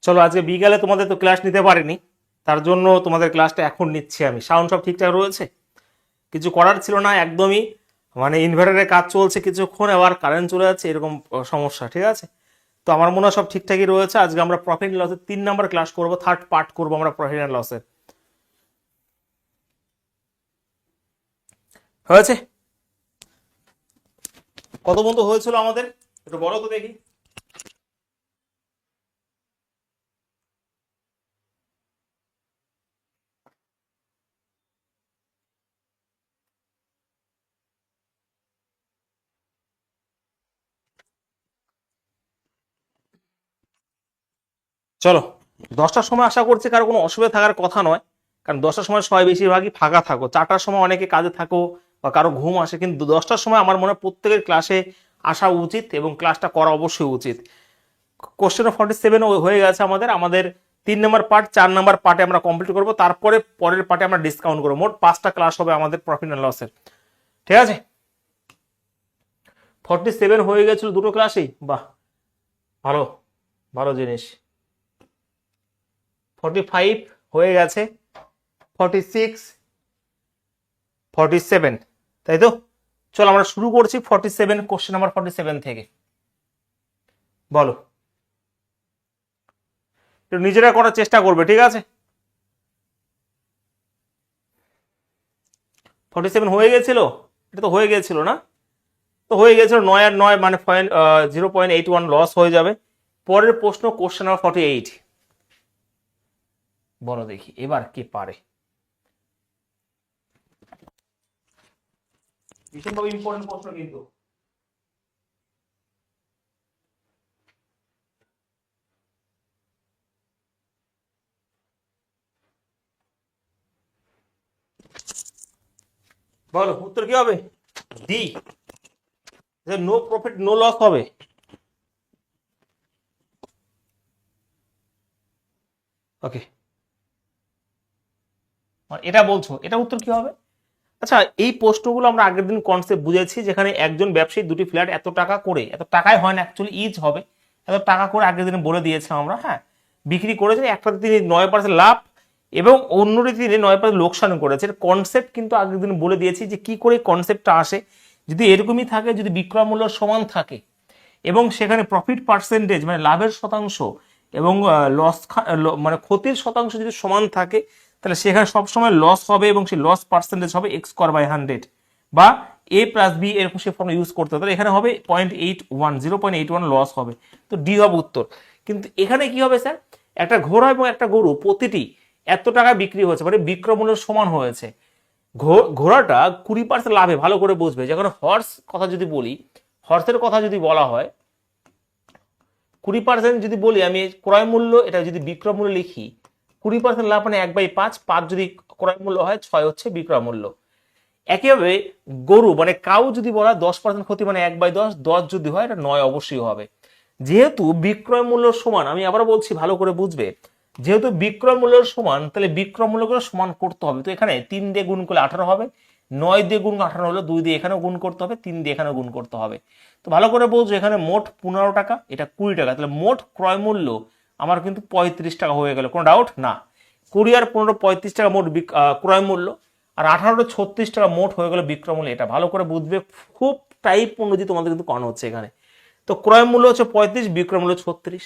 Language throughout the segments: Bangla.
চলো আজকে বিকালে তোমাদের তো ক্লাস নিতে পারিনি, তার জন্য তোমাদের ক্লাসটা এখন নিচ্ছি আমি। সাউন্ড সব ঠিকঠাক রয়েছে? কিছু করার ছিল না একদমই, মানে ইনভার্টারের কাজ চলছে কিছুক্ষণ, আবার কারেন্ট চলে যাচ্ছে, এরকম সমস্যা। ঠিক আছে, তো আমার মনে হয় সব ঠিকঠাকই রয়েছে। আজকে আমরা প্রফিট অ্যান্ড লসের 3 নম্বর ক্লাস করব, থার্ড পার্ট করবো আমরা প্রফিট অ্যান্ড লসের। হয়েছে? কত পর্যন্ত হয়েছিল আমাদের একটু বলো তো দেখি। চলো, 10টার সময় আশা করছি কারো কোনো অসুবিধা থাকার কথা নয়, কারণ 10টার সময় সবাই বেশিরভাগই ফাঁকা থাকো। 4টার সময় অনেকে কাজে থাকো বা কারো ঘুম আসে, কিন্তু 10টার সময় আমার মনে হয় প্রত্যেকের ক্লাসে আসা উচিত এবং ক্লাসটা করা অবশ্যই উচিত। কোশ্চেন 47 হয়ে গেছে আমাদের। আমাদের 3 নম্বর পার্ট, 4 নম্বর পার্টে আমরা কমপ্লিট করবো, তারপরে পরের পার্টে আমরা ডিসকাউন্ট করবো। মোট 5টা ক্লাস হবে আমাদের প্রফিট অ্যান্ড লসের। ঠিক আছে, 47 হয়ে গেছিল দুটো ক্লাসেই, বাহ ভালো, ভালো জিনিস। 45 হয়ে গেছে, 46, 47, তাই তো? চলো আমরা শুরু করছি 47, কোশ্চেন নাম্বার 47 থেকে। বলো, একটু নিজেরা করার চেষ্টা করবে, ঠিক আছে? 47 হয়ে গেছিল, এটা তো হয়ে গেছিল না? তো হয়ে গেছিল 9 আর 9 মানে 0.81 লস হয়ে যাবে। পরের প্রশ্ন কোশ্চেন নাম্বার 48। বলো দেখি এবার কে পারে। ভীষণভাবে ইম্পর্টেন্ট প্রশ্ন কিন্তু। বলো উত্তর কি হবে? D, no profit no loss হবে। ওকে, এটা বলছো, এটা উত্তর কি হবে? আচ্ছা, এই প্রশ্নগুলো আমরা আগের দিন কনসেপ্ট বুঝেছি, যেখানে একজন ব্যবসায়ী দুটি ফ্ল্যাট এত টাকা করে, এত টাকায় হয় না অ্যাকচুয়ালি, ইজ হবে, এত টাকা করে আগের দিনে বলে দিয়েছে আমরা। হ্যাঁ, বিক্রি করেছেন, একটাতে তিনি 9% লাভ এবং অন্যটি তিনি 9% লোকসান করেছেন। কনসেপ্ট কিন্তু আগের দিন বলে দিয়েছি যে কি করে কনসেপ্টটা আসে। যদি এরকমই থাকে, যদি বিক্রয় মূল্য সমান থাকে এবং সেখানে প্রফিট পার্সেন্টেজ মানে লাভের শতাংশ এবং লস মানে ক্ষতির শতাংশ যদি সমান থাকে, তাহলে সেখানে সবসময় লস হবে এবং সেই লস পার্সেন্টেজ হবে x²/100 বা a+b, এরকম সে ফর্ম ইউজ করতে হবে। তাহলে এখানে হবে 0.81 লস হবে, তো ডি হবে উত্তর। কিন্তু এখানে কি হবে স্যার, একটা ঘোড়া এবং একটা গরু প্রতিটি এত টাকা বিক্রি হয়েছে, মানে বিক্রয় মূল্য সমান হয়েছে। ঘোড়াটা 20% লাভে, ভালো করে বুঝবে। যখন হর্স কথা যদি বলি, হর্সের কথা যদি বলা হয়, 20% যদি বলি আমি ক্রয় মূল্য, এটা যদি বিক্রয় মূল্য লিখি, 20% লাভ মানে 1/5, 5 যদি ক্রয় মূল্য হয়, 6 হচ্ছে বিক্রয় মূল্য। একইভাবে গরু মানে কাউ যদি বলা 10% ক্ষতি মানে 1/10, 10 যদি হয় এটা 9 অবশ্যই হবে। যেহেতু বিক্রয় মূল্য সমান, আমি আবার বলছি ভালো করে বুঝবে, যেহেতু বিক্রয় মূল্য সমান, তাহলে বিক্রয় মূল্যগুলো সমান করতে হবে। তো এখানে 3 দিয়ে গুণ করলে 18 হবে, 9 দিয়ে গুণ 18 হলো, 2 দিয়ে এখানেও গুণ করতে হবে, 3 দিয়ে এখানেও গুণ করতে হবে। তো ভালো করে বলছো, এখানে মোট 15 টাকা, এটা 20 টাকা, তাহলে মোট ক্রয় মূল্য আমার কিন্তু 35 টাকা হয়ে গেল, কোনো ডাউট না। 20 আর 15 35 টাকা মোট ক্রয় মূল্য, আর 18 36 টাকা মোট হয়ে গেল বিক্রয় মূল্য। এটা ভালো করে বুঝবে, খুব টাইপ অনুযায়ী তোমাদের কিন্তু করানো হচ্ছে এখানে। তো ক্রয় মূল্য হচ্ছে 35, বিক্রয় মূল্য 36।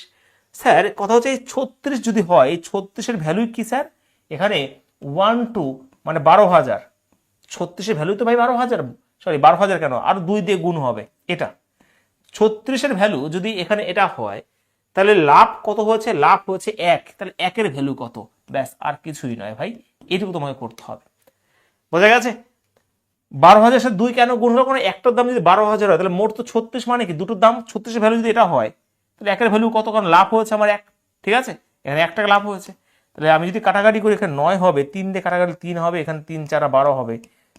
স্যার কথা হচ্ছে এই 36 যদি হয়, এই 36-এর ভ্যালু কি স্যার? এখানে 1 2 মানে 12,000, 36-এর ভ্যালু তো ভাই 12,000, সরি 12,000 কেন, আর 2 দিয়ে গুণ হবে এটা। 36-এর ভ্যালু যদি এখানে এটা হয়, তাহলে লাভ কত হয়েছে? লাভ হয়েছে 1, তাহলে 1-এর ভ্যালু কত? ব্যাস, আর কিছুই নয় ভাই, এটুকু তোমাকে করতে হবে। বোঝা গেছে? 12,000 সাথে 2 কেন গুণ হলো? কারণ একটার দাম যদি 12,000 হয়, তাহলে মোট তো 36, মানে কি দুটোর দাম 36-এর ভ্যালু যদি এটা হয়, তাহলে 1-এর ভ্যালু কত? কারণ লাভ হয়েছে আমার 1, ঠিক আছে, এখানে 1 টাকা লাভ হয়েছে। তাহলে আমি যদি কাটাকাটি করি, এখানে 9 হবে, 3 দিয়ে কাটাকাটি 3 হবে, এখানে 3 4 12 হবে,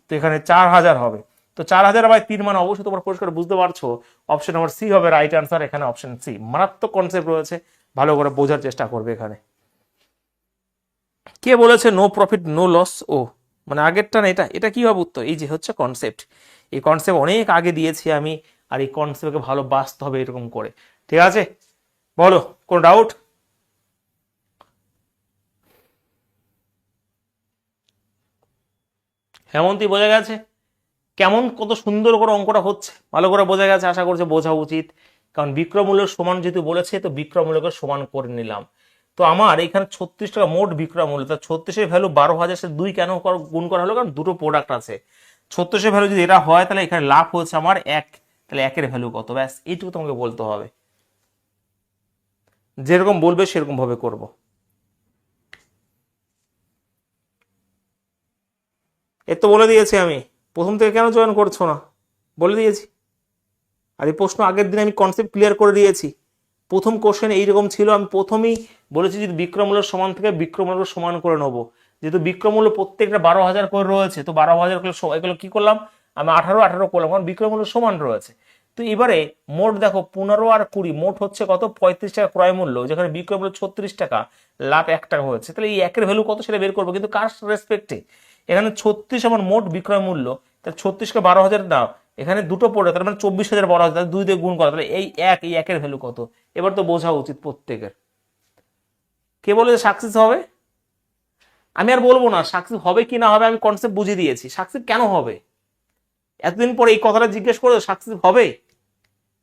তো এখানে 4,000 হবে। তো 4,000/3 মানে অবশ্যই তোমার পরিষ্কার বুঝতে পারছো, অপশন নাম্বার সি হবে রাইট আনসার। এখানে অপশন সি, মারাত্মক কনসেপ্ট রয়েছে, ভালো করে বোঝার চেষ্টা করবে। এখানে কে বলেছে নো প্রফিট নো লস? ও মানে আগেরটা না, এটা এটা কি হবে উত্তর? এই যে হচ্ছে কনসেপ্ট, এই কনসেপ্ট অনেক আগে দিয়েছি আমি, আর এই কনসেপ্টকে ভালো বাঁচতে হবে এরকম করে। ঠিক আছে, বলো কোন ডাউট? হেমন্তী বোঝা গেছে কেমন কত সুন্দর করে অঙ্কটা হচ্ছে, ভালো করে বোঝা গেছে, আশা করছে বোঝা উচিত। কারণ বিক্রয়মূল্যের সমান যেহেতু বলেছে, তো বিক্রয়মূল্যকে সমান করে নিলাম। তো আমার এখানে 36 টাকা মোট বিক্রয়মূল্য, তা 36-এর ভ্যালু 12,000 সাথে 2 কেন গুণ করা হলো? কারণ দুটো প্রোডাক্ট আছে। 36-এর ভ্যালু যদি এটা হয়, তাহলে এখানে লাভ হচ্ছে আমার 1, তাহলে 1-এর ভ্যালু কত? ব্যাস এইটুকু তোমাকে বলতে হবে, যেরকম বলবে সেরকম ভাবে করব। এর তো বলে দিয়েছি আমি, প্রথম থেকে কেন জয়েন করছো না? বলে দিয়েছি। আর এই প্রশ্ন আগের দিন আমি কনসেপ্ট ক্লিয়ার করে দিয়েছি। প্রথম কোশ্চেন এইরকম ছিল, আমি প্রথমেই বলেছি যদি বিক্রয়মূল্যের সমান থেকে বিক্রয়মূল্য সমান করে নেবো। যেহেতু বিক্রয়মূল্য প্রত্যেকটা 12,000 করে রয়েছে, তো 12,000 করে এগুলো কি করলাম আমি 18 করলাম, কারণ বিক্রয়মূল্য সমান রয়েছে। তো এবারে মোট দেখো 15 আর 20 মোট হচ্ছে কত? 35 টাকা ক্রয় মূল্য, যেখানে বিক্রয়মূল্য 36 টাকা, লাভ 1 টাকা হয়েছে। তাহলে এই 1-এর ভ্যালু কত সেটা বের করবো, কিন্তু কার রেসপেক্টে? এখানে 36 আমার মোট বিক্রয় মূল্য, তাহলে 36কে 12,000 দাও, এখানে দুটো পড়ে, তার মানে 24,000 12,000, তাহলে 2 দিয়ে গুণ করা, তাহলে এই 1-এর ভ্যালু কত? এবার তো বোঝা উচিত প্রত্যেকের। কে বলে যে সাকসেস হবে? আমি আর বলবো না সাকসেস হবে কি না হবে, আমি কনসেপ্ট বুঝিয়ে দিয়েছি। সাকসেস কেন হবে? এতদিন পরে এই কথাটা জিজ্ঞেস করে সাকসেস হবে?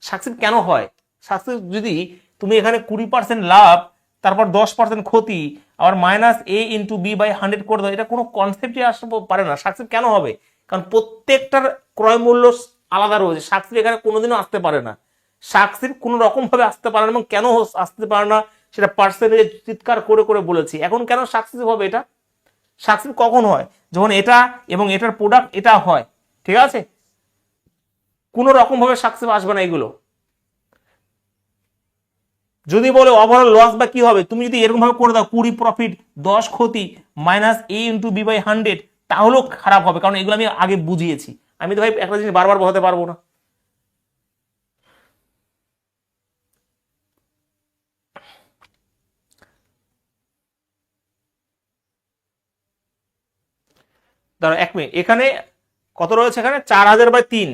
সাকসেস কেন হয়? সাকসেস যদি তুমি এখানে 20% লাভ, তারপর 10% ক্ষতি, আবার -a/b/100 করে দাও, এটা কোনো কনসেপ্টই আসতে পারে না। সাকসেস কেন হবে? কারণ প্রত্যেকটার ক্রয় মূল্য আলাদা রয়েছে। সাকসেস এখানে কোনোদিনও আসতে পারে না। সাকসেস কোনো রকম ভাবে আসতে পারে না, এবং কেন আসতে পারে না সেটা পার্সেন্টেজ চিৎকার করে করে বলেছি। এখন কেন সাকসেস হবে? এটা সাকসেস কখন হয়? যখন এটা এবং এটার প্রোডাক্ট এটা হয়, ঠিক আছে? কোনো রকম ভাবে সাকসেস আসবে না এগুলো। যদি বলে ওভারঅল লস বা কি হবে, তুমি যদি এরকম ভাবে করে দাও 20 প্রফিট 10 ক্ষতি -a/b/100, তাহলেও খারাপ হবে, কারণ এগুলো আমি আগে বুঝিয়েছি। আমি তো ভাই একটা জিনিস বারবার বোঝাতে পারবো না। দাঁড়া 1 মিনিট, এখানে কত রয়েছে? এখানে 4,000/3,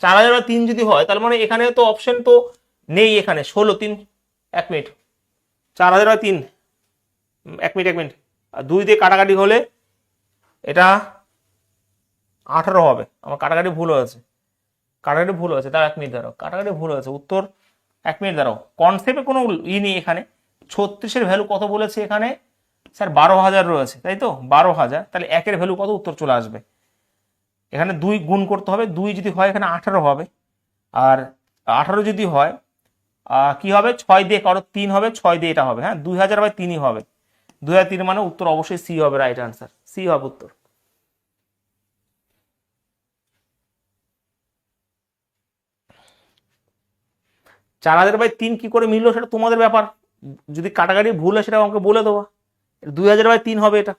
4,000/3 যদি হয়, তার মানে এখানে তো অপশন তো নেই, এখানে 16 3। 1 মিনিট, 4,000/3, 1 মিনিট, 2 দিয়ে কাটাকাটি হলে এটা 18 হবে। আমার কাটাকাটি ভুল হয়েছে, কাটাকাটি ভুল হয়েছে। তার 1 মিনিট দাঁড়াও, কাটাকাটি ভুল হয়েছে, উত্তর 1 মিনিট দাঁড়াও। কনসেপ্টে কোনো নেই এখানে। 36-এর ভ্যালু কত বলেছে এখানে? স্যার 12,000 রয়েছে, তাই তো? 12,000, তাহলে 1-এর ভ্যালু কত? উত্তর চলে আসবে। এখানে 2 গুণ করতে হবে, 2 যদি হয় এখানে 18 হবে, আর 18 যদি হয় কি হবে? 6 দিয়ে কারো 3 হবে, 6 দিয়ে এটা হবে, হ্যাঁ 2,000/3 হবে। 2,003 মানে উত্তর অবশ্যই সি হবে, রাইট আনসার সি হবে উত্তর। 4,000/3 কি করে মিললো সেটা তোমাদের ব্যাপার, যদি কাটাকাটি ভুল হয় সেটা আমাকে বলে দেওয়া। 2,000/3 হবে এটা।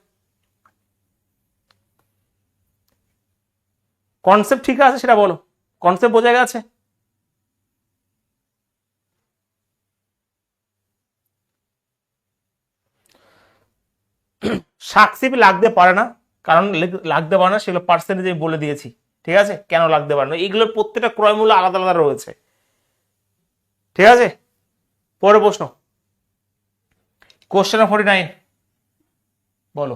কনসেপ্ট ঠিক আছে সেটা বলো, কনসেপ্ট বোঝা গেছে? সাকসেস লাগতে পারে না, কারণ লাগতে পারে না সেগুলো পার্সেন্টেজ আমি বলে দিয়েছি, ঠিক আছে? কেন লাগতে পারে না, এগুলোর প্রত্যেকটা ক্রয় মূল্য আলাদা আলাদা রয়েছে, ঠিক আছে? পরের প্রশ্ন, কোশ্চেন 49 বলো।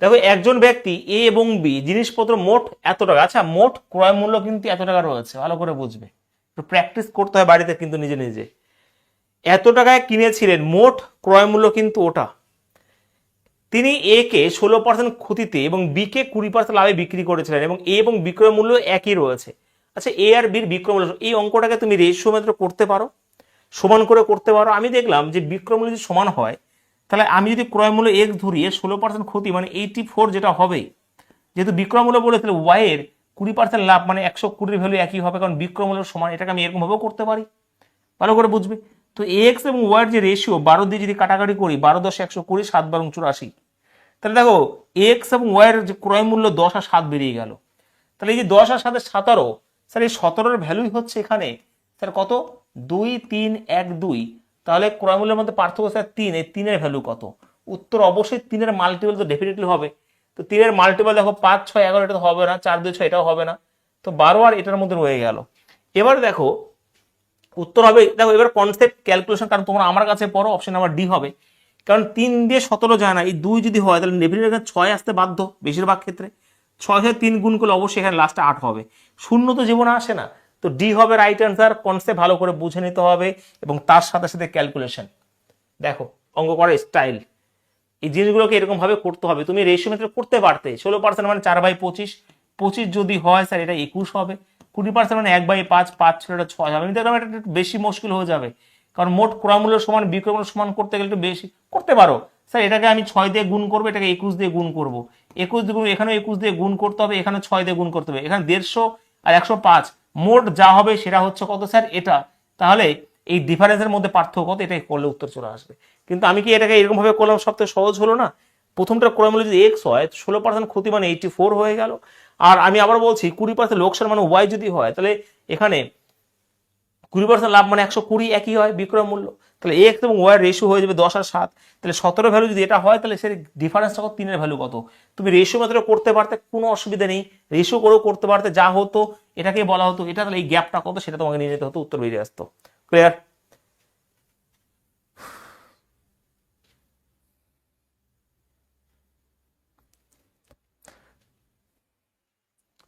দেখো একজন ব্যক্তি এ এবং বি জিনিসপত্র মোট এত টাকা, আচ্ছা মোট ক্রয় মূল্য কিন্তু এত টাকা রয়েছে, ভালো করে বুঝবে, একটু প্র্যাকটিস করতে হয় বাড়িতে কিন্তু নিজে নিজে। এত টাকায় কিনেছিলেন, মোট ক্রয় মূল্য কিন্তু ওটা। তিনি এ কে 16% ক্ষতিতে এবং বি কে 20% লাভে বিক্রি করেছিলেন, এবং এ এবং বিক্রয় মূল্য একই রয়েছে। আচ্ছা এ আর বির বিক্রয় মূল্য, এই অঙ্কটাকে তুমি রেশিও মেথড করতে পারো, সমান করে করতে পারো। আমি দেখলাম যে বিক্রয় মূল্য যদি সমান হয়, তাহলে আমি যদি ক্রয় মূল্য এক্স ধরি, এর 16% ক্ষতি মানে 84 যেটা হবে, যেহেতু বিক্রয় মূল্য বলে, তাহলে ওয়াই এর 20% লাভ মানে 120 ভ্যালু একই হবে, কারণ বিক্রয় মূল্য সমান। এটাকে আমি এরকম ভাবেও করতে পারি, ভালো করে বুঝবে। তো এক্স এবং ওয়াই যে রেশিও, 12 দিয়ে যদি কাটাকাটি করি, 12 10 120, 7 12 84, তাহলে দেখো এক্স এবং ওয়াই এর যে ক্রয় মূল্য 10 আর 7 বেরিয়ে গেল। তাহলে এই যে 10 আর 7 17, স্যার এই 17-এর ভ্যালুই হচ্ছে এখানে স্যার কত? 2 3 1 2, তাহলে ক্রয় মূল্যের মধ্যে পার্থক্য স্যার 3, এই 3-এর ভ্যালু কত? উত্তর অবশ্যই 3-এর মাল্টিপল তো ডেফিনেটলি হবে। তো 3-এর মাল্টিপল দেখো 5 6 11, এটা তো হবে না, 4 2 6 এটাও হবে না, তো 12 আর এটার মধ্যে রয়ে গেল। এবার দেখো উত্তর হবে, দেখো এবার কনসেপ্ট ক্যালকুলেশন, কারণ তোমরা আমার কাছে পড়ো, অপশন নাম্বার ডি হবে। কারণ 3 দিয়ে 17 যায় না, এই 2 যদি হয় তাহলে ডেফিনেটলি এখানে 6 আসতে বাধ্য বেশিরভাগ ক্ষেত্রে। 6 সাথে 3 গুণ করলে অবশ্যই এখানে লাস্টে 8 হবে, শূন্য তো জীবনে আসে না। তো ডি হবে রাইট অ্যান্সার। কনসেপ্ট ভালো করে বুঝে নিতে হবে এবং তার সাথে সাথে ক্যালকুলেশন। দেখো অঙ্ক করার স্টাইল, এই জিনিসগুলোকে এরকম ভাবে করতে হবে। তুমি রেশিও মেথড করতে পারতে, 16% মানে 4/25, 25 যদি হয় স্যার এটা 21 হবে, 20% মানে 1/5, 5 ছিল এটা 6 হবে। আমি দেখলাম এটা একটু বেশি মুশকিল হয়ে যাবে, কারণ মোট ক্রয়মূল্য সমান বিক্রয়মূল্য সমান করতে গেলে একটু বেশি করতে পারো। স্যার এটাকে আমি 6 দিয়ে গুণ করবো, এটাকে 21 দিয়ে গুণ করবো, 21 দিয়ে গুণ, এখানে 21 দিয়ে গুণ করতে হবে, এখানে 6 দিয়ে গুণ করতে হবে, এখানে 150 আর 105 মোট যা হবে সেটা হচ্ছে কত স্যার এটা। তাহলে এই ডিফারেন্সের মধ্যে পার্থক্য কত, এটাই করলে উত্তর চলে আসবে। কিন্তু আমি কি এটাকে এরকম ভাবে করলাম, সবথেকে সহজ হলো না? প্রথমটার ক্রয়মূল্য যদি এক্স হয়, 16% ক্ষতি মানে 84 হয়ে গেল। আর আমি আবার বলছি 20% লোকসান মানে ওয়াই যদি হয়, তাহলে এখানে 20% লাভ মানে 120 একই হয় বিক্রয় মূল্য। তাহলে এক্স এবং ওয়াই রেশিও হয়ে যাবে 10 আর 7, তাহলে 17 ভ্যালু যদি এটা হয় তাহলে সে ডিফারেন্সটা কত, 3 এর ভ্যালু কত। তুমি রেশিও মাত্র করতে পারতে, কোনো অসুবিধা নেই, রেশিও করেও করতে পারতে, যা হতো এটাকে বলা হতো এটা, তাহলে এই গ্যাপটা কত সেটা তোমাকে নিয়ে যেতে হতো, উত্তর বেরিয়ে আসতো। ক্লিয়ার?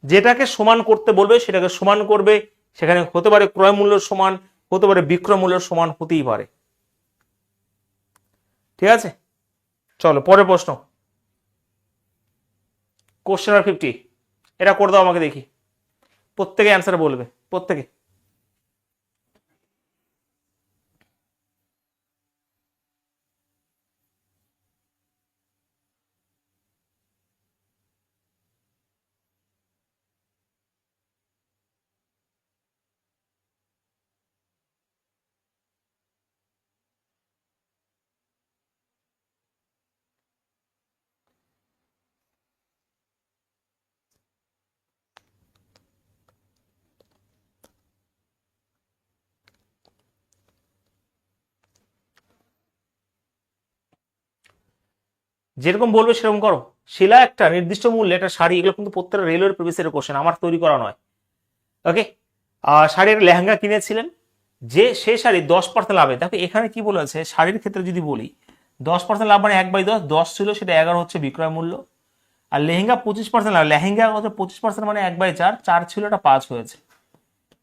যেটাকে সমান করতে বলবে সেটাকে সমান করবে, সেখানে হতে পারে ক্রয় মূল্য সমান, হতে পারে বিক্রয় মূল্য সমান, হতেই পারে। ঠিক আছে, চলো পরের প্রশ্ন, কোশ্চেন নাম্বার 50, এটা করে দাও আমাকে দেখি, প্রত্যেকে অ্যান্সার বলবে, প্রত্যেকে। যেরকম বলবে সেরকম করো। শিলা একটা নির্দিষ্ট মূল্যে একটা শাড়ি, এগুলো কিন্তু প্রত্যেকটা রেলওয়ের প্রিভিয়াস কোশ্চেন, আমার তৈরি করা নয়। ওকে, শাড়ির লেহেঙ্গা কিনেছিলেন, যে সে শাড়ি 10% লাভে। দেখো এখানে কি বলেছে, শাড়ির ক্ষেত্রে যদি বলি 10% লাভ মানে 1/10, 10 ছিল সেটা 11 হচ্ছে বিক্রয় মূল্য। আর লেহেঙ্গা 25% লাভ, লেহেঙ্গা হচ্ছে 25% মানে 1/4, 4 ছিল এটা 5 হয়েছে।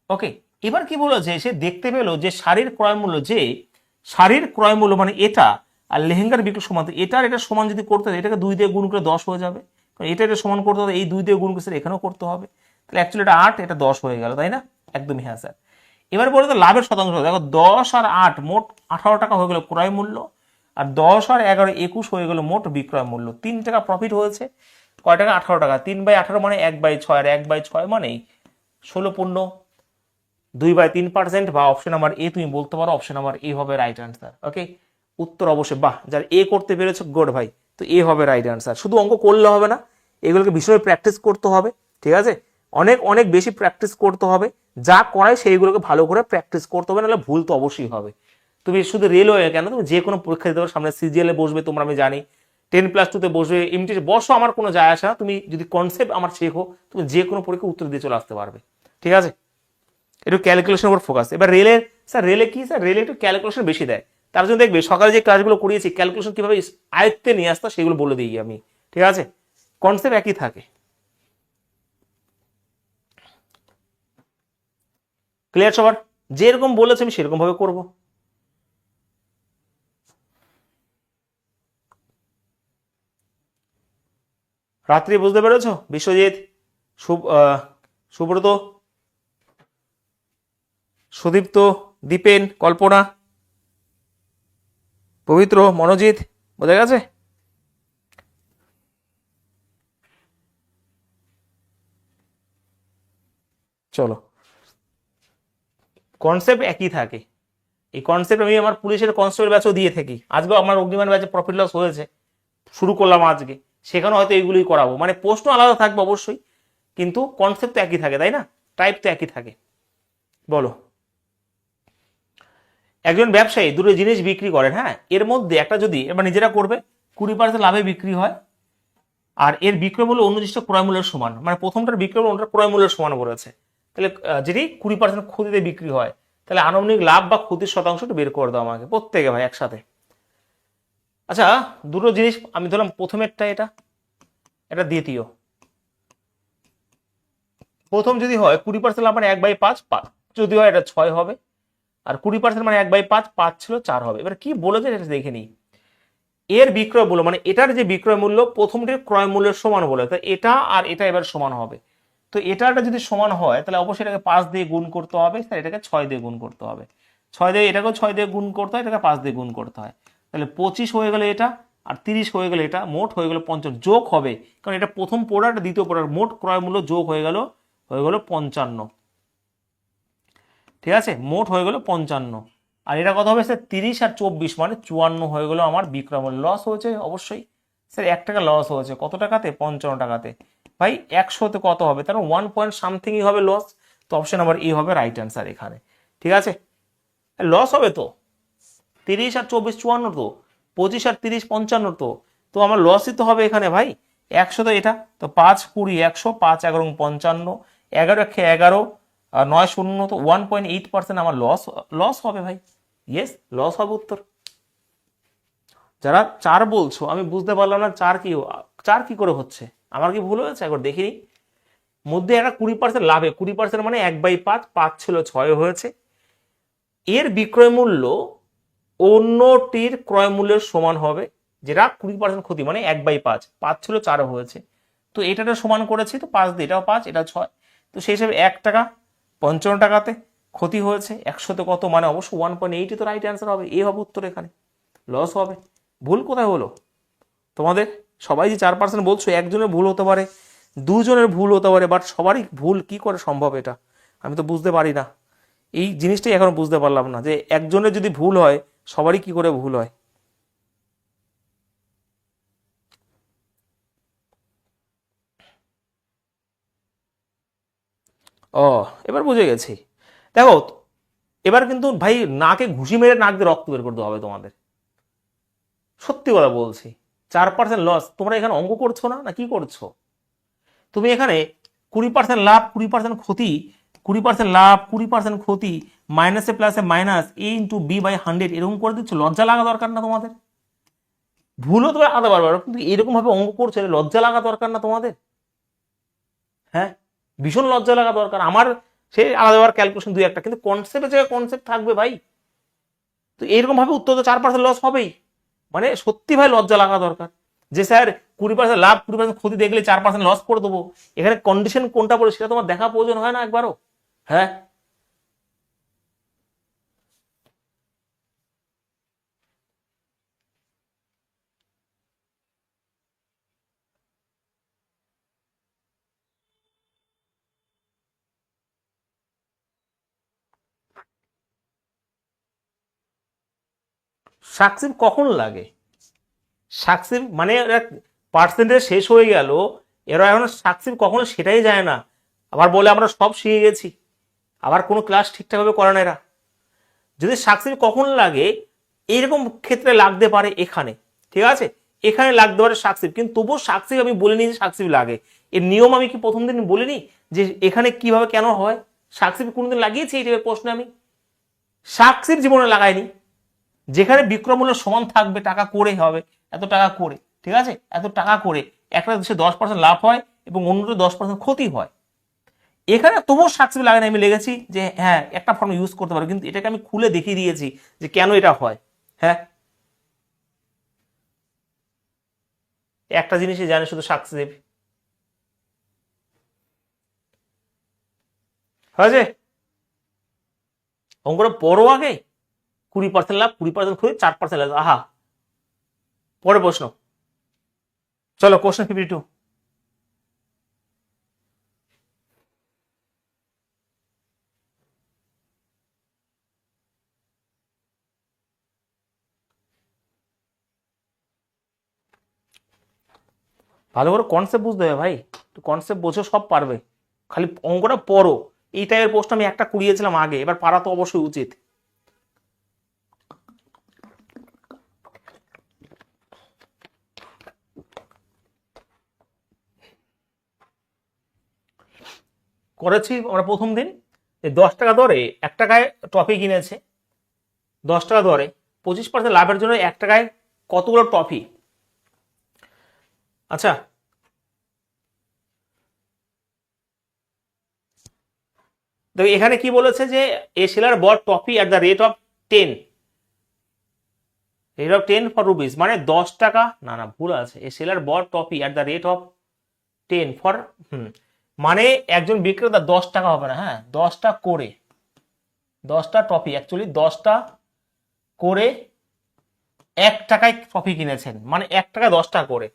ওকে, এবার কি বলেছে, সে দেখতে পেলো যে শাড়ির ক্রয় মূল্য, যে শাড়ির ক্রয় মূল্য মানে এটা আর লেহেঙ্গার বিক্রয় সমান, এটার এটা সমান যদি করতে হয় এটাকে 2 দিয়ে গুণ করে 10 হয়ে যাবে, কারণ এটা এটা সমান করতে হবে, এই 2 দিয়ে গুণ করে এখানেও করতে হবে, তাহলে অ্যাকচুয়ালি এটা 8 এটা 10 হয়ে গেল, তাই না? একদমই হ্যাঁ স্যার। এবার বলে তো লাভের শতাংশ, দেখো 10 আর 8 মোট 18 টাকা হয়ে গেল ক্রয় মূল্য, আর 10 আর 11 21 হয়ে গেল মোট বিক্রয় মূল্য। 3 টাকা প্রফিট হয়েছে, কয় টাকা? 18 টাকা। 3/18 মানে 1/6, আর 1/6 মানেই 16 2/3%, বা অপশন নাম্বার এ তুমি বলতে পারো, অপশন নাম্বার এ হবে রাইট অ্যান্সার। ওকে, উত্তর অবশ্যই, বাহ, যার এ করতে পেরেছো গুড ভাই, তো এ হবে রাইট অ্যান্সার। শুধু অঙ্ক করলে হবে না, এগুলোকে ভীষণ প্র্যাকটিস করতে হবে। ঠিক আছে, অনেক অনেক বেশি প্র্যাকটিস করতে হবে, যা করায় সেইগুলোকে ভালো করে প্র্যাকটিস করতে হবে, নাহলে ভুল তো অবশ্যই হবে। তুমি শুধু রেলওয়ে কেন, তুমি যে কোনো পরীক্ষা দিতে পারো, সামনে সিজিএল এ বসবে তোমরা, আমি জানি 10+2 বসবে, এমটি বসো, আমার কোনো যায় আসে না, তুমি যদি কনসেপ্ট আমার শেখো তুমি যে কোনো পরীক্ষা উত্তর দিয়ে চলে আসতে পারবে। ঠিক আছে, একটু ক্যালকুলেশনের উপর ফোকাস। এবার রেলের, স্যার রেলে কি, স্যার রেলে একটু ক্যালকুলেশন বেশি দেয়, তার জন্য দেখবে সকালে যে ক্লাসগুলো করিয়েছি ক্যালকুলেশন কিভাবে আয়ত্তে নিয়ে আসতো সেগুলো বলে দিই আমি। ঠিক আছে, কনসেপ্ট একই থাকে। ক্লিয়ার সবার? যেরকম বলেছে আমি সেরকম ভাবে করবো। রাত্রি বুঝতে পেরেছো? বিশ্বজিৎ, সুব্রত, সুদীপ্ত, দীপেন, কল্পনা, পবিত্র, মনোজিৎ, বোঝা গেছে? চলো, কনসেপ্ট একই থাকে। এই কনসেপ্ট আমি আমার পুলিশের কনস্টেবল ব্যাচও দিয়ে থাকি, আজকেও আমার অগ্নিমান ব্যাচে প্রফিট লস হয়েছে, শুরু করলাম আজকে, সেখানে হয়তো এইগুলোই করাবো, মানে প্রশ্ন আলাদা থাকবে অবশ্যই, কিন্তু কনসেপ্ট তো একই থাকে, তাই না? টাইপ তো একই থাকে। বলো, একজন ব্যবসায়ী দুটো জিনিস বিক্রি করেন, হ্যাঁ, এর মধ্যে একটা যদি এবার নিজেরা করবে 20% লাভে বিক্রি হয়, আর এর বিক্রয় মূল্য অন্যদিষ্ট ক্রয় মূল্যের সমান, মানে প্রথমটার বিক্রয় মূল্য অন্যটার ক্রয় মূল্যের সমান বলেছে, তাহলে যদি 20% ক্ষতিতে বিক্রি হয়, তাহলে আনুমানিক লাভ বা ক্ষতির শতাংশটা বের করে দাও আমাকে প্রত্যেকে ভাই একসাথে। আচ্ছা, দুটো জিনিস আমি ধরলাম, প্রথমেরটা এটা, এটা দ্বিতীয়। প্রথম যদি হয় 20% লাভ মানে 1/5, 5 যদি হয় এটা 6 হবে, আর 20% মানে 1/5, 5 ছিল 4 হবে। এবার কি বলেছে এটা দেখে নিই। এর বিক্রয় মূল্য মানে এটার যে বিক্রয় মূল্য প্রথমটির ক্রয় মূল্যের সমান বলে, তো এটা আর এটা এবার সমান হবে। তো এটা যদি সমান হয় তাহলে অবশ্যই এটাকে 5 দিয়ে গুণ করতে হবে, তাহলে এটাকে 6 দিয়ে গুণ করতে হবে। 6 দিয়ে এটাকেও 6 দিয়ে গুণ করতে হয়, এটাকে 5 দিয়ে গুণ করতে হয়। তাহলে 25 হয়ে গেলে এটা, আর 30 হয়ে গেলে এটা, মোট হয়ে গেল 55 যোগ হবে, কারণ এটা প্রথম প্রোডাক্ট দ্বিতীয় প্রোডাক্ট, মোট ক্রয় মূল্য যোগ হয়ে গেল 55। ঠিক আছে, মোট হয়ে গেল 55। আর এটা কত হবে স্যার? 30 আর 24 মানে 54 হয়ে গেল আমার বিক্রয় মূল্য। লস হয়েছে অবশ্যই স্যার, 1 টাকা লস হয়েছে। কত টাকাতে? 55 টাকাতে। ভাই 100তে কত হবে? তার 1 পয়েন্ট সামথিংই হবে লস। তো অপশন নাম্বার এ হবে রাইট অ্যান্সার এখানে। ঠিক আছে, লস হবে তো, 30 আর 24 54 তো, 25 আর 30 55 তো, তো আমার লসই তো হবে এখানে ভাই। 100 তো এটা, তো 5 20 100, 5 11 55, 11 1 11, আর 9 শূন্য, তো 1.8% আমার লস লস হবে ভাই। ইয়েস, লস হবে উত্তর। যারা 4 বলছো আমি বুঝতে পারলাম না 4 কি করে হচ্ছে, আমার কি ভুল হয়েছে একবার দেখিনি। মধ্যে একটা 20% লাভে, 20% মানে 1/5, 5 ছিল 6 হয়েছে। এর বিক্রয় মূল্য অন্যটির ক্রয় মূল্যের সমান হবে, যেটা 20% ক্ষতি মানে 1/5, 5 ছিল 4 হয়েছে। তো এটাটা সমান করেছি, তো 5 দিয়ে, এটাও 5 এটা 6, তো সেই হিসাবে 1 টাকা 55 টাকাতে ক্ষতি হয়েছে। 100তে কত মানে অবশ্যই 1.8 তো রাইট অ্যান্সার হবে, এ হবে উত্তর এখানে। লস হবে। ভুল কোথায় হলো তোমাদের? সবাই যে 4% বলছো, একজনের ভুল হতে পারে, দুজনের ভুল হতে পারে, বাট সবারই ভুল কি করে সম্ভব এটা আমি তো বুঝতে পারি না। এই জিনিসটাই এখনো বুঝতে পারলাম না যে একজনের যদি ভুল হয় সবারই কি করে ভুল হয়। ও, এবার বুঝে গেছি। দেখো, এবার কিন্তু ভাই নাকে ঘুষি মেরে নাক দিয়ে রক্ত বের করতে হবে তোমাদের, সত্যি কথা বলছি। 4% লস, তোমরা এখানে অঙ্ক করছো না, না কি করছো? তুমি এখানে 20% লাভ 20% ক্ষতি, 20% লাভ 20% ক্ষতি, মাইনাসে প্লাসে মাইনাস, A × B/100 এরকম করে দিচ্ছ। লজ্জা লাগা দরকার না তোমাদের? ভুলও তো আলাদা বারবার, কিন্তু এরকম ভাবে অঙ্ক করছো, লজ্জা লাগা দরকার না তোমাদের? হ্যাঁ, ভীষণ লজ্জা লাগা দরকার। আমার সে আলাদা ক্যালকুলেশন দুই একটা, কিন্তু কনসেপ্টের জায়গায় কনসেপ্ট থাকবে ভাই। তো এইরকম ভাবে উত্তর তো 4% লস হবেই, মানে সত্যি ভাই লজ্জা লাগা দরকার যে স্যার 20% লাভ 20% ক্ষতি দেখলে 4% লস করে দেবো। এখানে কন্ডিশন কোনটা পড়ে সেটা তোমার দেখা প্রয়োজন হয় না একবারও? হ্যাঁ, সাকসিড কখন লাগে? সাকসিড মানে পার্সেন্টেজ শেষ হয়ে গেল, এরা এখন সাকসিড কখনো সেটাই যায় না। আবার বলে আমরা সব শিখে গেছি, আবার কোনো ক্লাস ঠিকঠাকভাবে করে না এরা। যদি সাকসিড কখন লাগে, এইরকম ক্ষেত্রে লাগতে পারে এখানে, ঠিক আছে, এখানে লাগতে পারে সাকসিড, কিন্তু তবুও সাকসিড আমি বলিনি যে সাকসিড লাগে। এর নিয়ম আমি কি প্রথম দিন বলিনি যে এখানে কিভাবে কেন হয়? সাকসিড কোনোদিন লাগিয়েছি এই টাইপের প্রশ্নে আমি? সাকসিড জীবনে লাগাইনি। যেখানে বিক্রয় মূল্য সমান থাকবে, টাকা করে হবে, এত টাকা করে, ঠিক আছে, এত টাকা করে একটা দেশে 10% লাভ হয় এবং অন্যটা 10% ক্ষতি হয়, এখানে তবুও সাকসিড লাগে না। আমি লেগেছি যে হ্যাঁ একটা ফর্ম ইউজ করতে পারো, কিন্তু এটাকে আমি খুলে দেখিয়ে দিয়েছি যে কেন এটা হয়। হ্যাঁ, একটা জিনিসই জানে শুধু সাকসিড হয়েছে। অঙ্কটা পড়ো আগে। 20% লাভ 20% ক্ষতি 4% লাভ, আহা। পরে প্রশ্ন, চলো কোশ্চেন 52। ভালো করে কনসেপ্ট বুঝতে হবে ভাই, কনসেপ্ট বোঝো সব পারবে, খালি অঙ্কটা পড়ো। এই টাইপের প্রশ্ন আমি একটা কুড়িয়েছিলাম আগে, এবার পারা তো অবশ্যই উচিত। করেছি আমরা প্রথম দিন, যে 10 টাকা দরে 1 টাকায় টপি কিনেছে, 10 টাকা দরে 25% লাভের জন্য 1 টাকায় কতগুলো ট্রফি। আচ্ছা, দেখো এখানে কি বলেছে যে a seller bought trophy at the rate of 10, rate of 10 for rupees, মানে 10 টাকা, না না ভুল আছে, a seller bought trophy at the rate of 10 for, মানে একজন বিক্রেতা 10 টাকা হবে না, হ্যাঁ 10টা করে, 10টা ট্রফি, অ্যাকচুয়ালি 10টা করে 1 টাকায় ট্রফি কিনেছেন, মানে 1 টাকায় 10টা করে।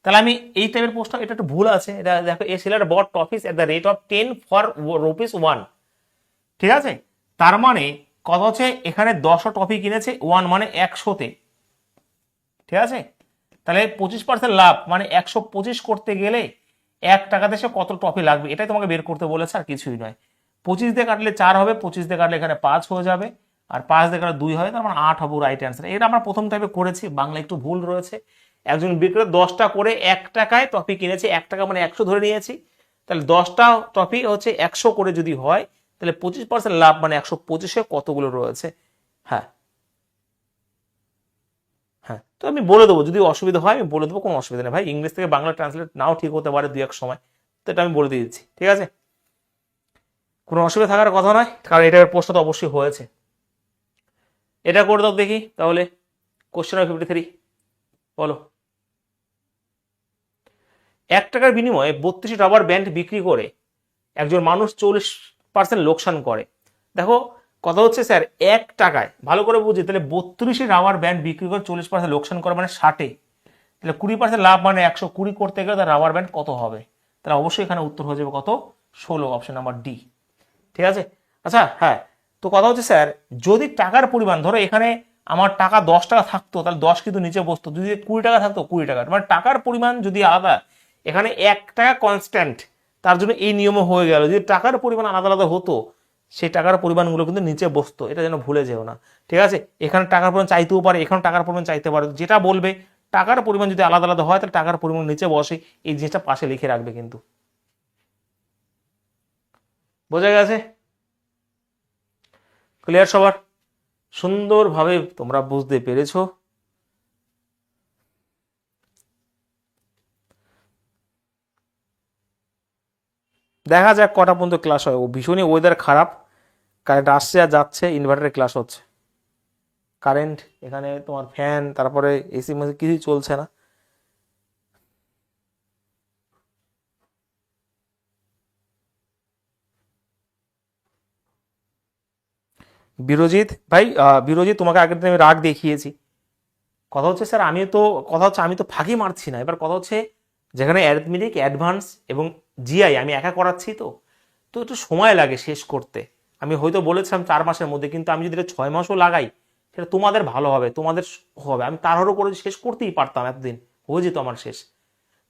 তাহলে আমি এই টাইপের প্রশ্ন, এটা একটু ভুল আছে, এটা দেখো a seller bought trophies at the rate of 10 for rupees 1, ঠিক আছে, তার মানে কত হচ্ছে, এখানে 10টা ট্রফি কিনেছে 1 মানে 100তে, ঠিক আছে, তাহলে 25% লাভ মানে 125 করতে গেলে 1 টাকাতে সে কত ট্রফি লাগবে, এটাই তোমাকে বের করতে বলেছে, আর কিছুই নয়। 25 দিয়ে কাটলে 4 হবে, 25 দিয়ে কাটলে এখানে 5 হয়ে যাবে, আর 5 দিয়ে কাটলে 2 হবে, তার মানে 8 হবে রাইট অ্যান্সার। এটা আমরা প্রথম টাইপে করেছি, বাংলা একটু ভুল রয়েছে। একজন বিক্রেতা 10টা করে 1 টাকায় ট্রফি কিনেছে, 1 টাকা মানে 100 ধরে নিয়েছি, তাহলে 10টা ট্রফি হচ্ছে 100 করে যদি হয়, তাহলে 25% লাভ মানে 125-এ কতগুলো রয়েছে। হ্যাঁ হ্যাঁ, তো আমি বলে দেবো, যদি অসুবিধা হয় আমি বলে দেবো, কোনো অসুবিধা নেই ভাই, ইংলিশ থেকে বাংলা ট্রান্সলেট নাও ঠিক হতে পারে 2-1 সময়, তো এটা আমি বলে দিয়ে দিচ্ছি, ঠিক আছে, কোনো অসুবিধা থাকার কথা নয়, কারণ এটার প্রশ্ন তো অবশ্যই হয়েছে। এটা করে দাও দেখি তাহলে, কোশ্চেন নাম্বার 53 বলো। 1 টাকার বিনিময়ে 32টি রাবার ব্যান্ড বিক্রি করে একজন মানুষ 40% লোকসান করে। দেখো কথা হচ্ছে স্যার 1 টাকায়, ভালো করে বুঝি, তাহলে 32টি রাবার ব্যান্ড বিক্রি করে 40% লোকসান করে মানে 60-এ, তাহলে 20% লাভ মানে 120 করতে গেলে তার রাবার ব্যান্ড কত হবে, তাহলে অবশ্যই এখানে উত্তর হয়ে যাবে কত, 16, অপশন নাম্বার ডি, ঠিক আছে। আচ্ছা হ্যাঁ, তো কথা হচ্ছে স্যার যদি টাকার পরিমাণ, ধরো এখানে আমার টাকা 10 টাকা থাকতো, তাহলে 10 কিন্তু নিচে বসতো, যদি 20 টাকা থাকতো 20 টাকা, মানে টাকার পরিমাণ যদি আলাদা, এখানে 1 টাকা কনস্ট্যান্ট, তার জন্য এই নিয়মে হয়ে গেল, যদি টাকার পরিমাণ আলাদা আলাদা হতো সেই টাকার পরিমাণগুলো কিন্তু নিচে বসতো, এটা যেন ভুলে যেও না, ঠিক আছে। এখানে টাকার পরিমাণ চাইতেও পারে, এখানে টাকার পরিমাণ চাইতে পারে, যেটা বলবে টাকার পরিমাণ যদি আলাদা আলাদা হয় তাহলে টাকার পরিমাণ নিচে বসে, এই জিনিসটা পাশে লিখে রাখবে কিন্তু, বোঝা গেছে, ক্লিয়ার সবার, সুন্দরভাবে তোমরা বুঝতে পেরেছো। দেখা যাক কটা পর্যন্ত ক্লাস হয়, ও ভীষণই ওয়েদার খারাপ, কারেন্ট আসছে আর যাচ্ছে, ইনভার্টারে ক্লাস হচ্ছে, কারেন্ট এখানে তোমার ফ্যান, তারপরে এসি মেসি কিছুই চলছে না। বিরোজিৎ ভাই, বিরোজিৎ তোমাকে আগের দিন আমি রাগ দেখিয়েছি, কথা হচ্ছে স্যার আমি তো, কথা হচ্ছে আমি তো ফাঁকি মারছি না, এবার কথা হচ্ছে যেখানে অ্যারিথমেটিক অ্যাডভান্স এবং জিআই আমি একা করাচ্ছি, তো তো একটু সময় লাগে শেষ করতে, আমি হয়তো বলেছিলাম 4 মাসের মধ্যে, কিন্তু আমি যদি এটা 6 মাসও লাগাই সেটা তোমাদের ভালো হবে, তোমাদের হবে, আমি তাড়াহুড়ো করে শেষ করতেই পারতাম, এতদিন হয়ে যেত আমার শেষ,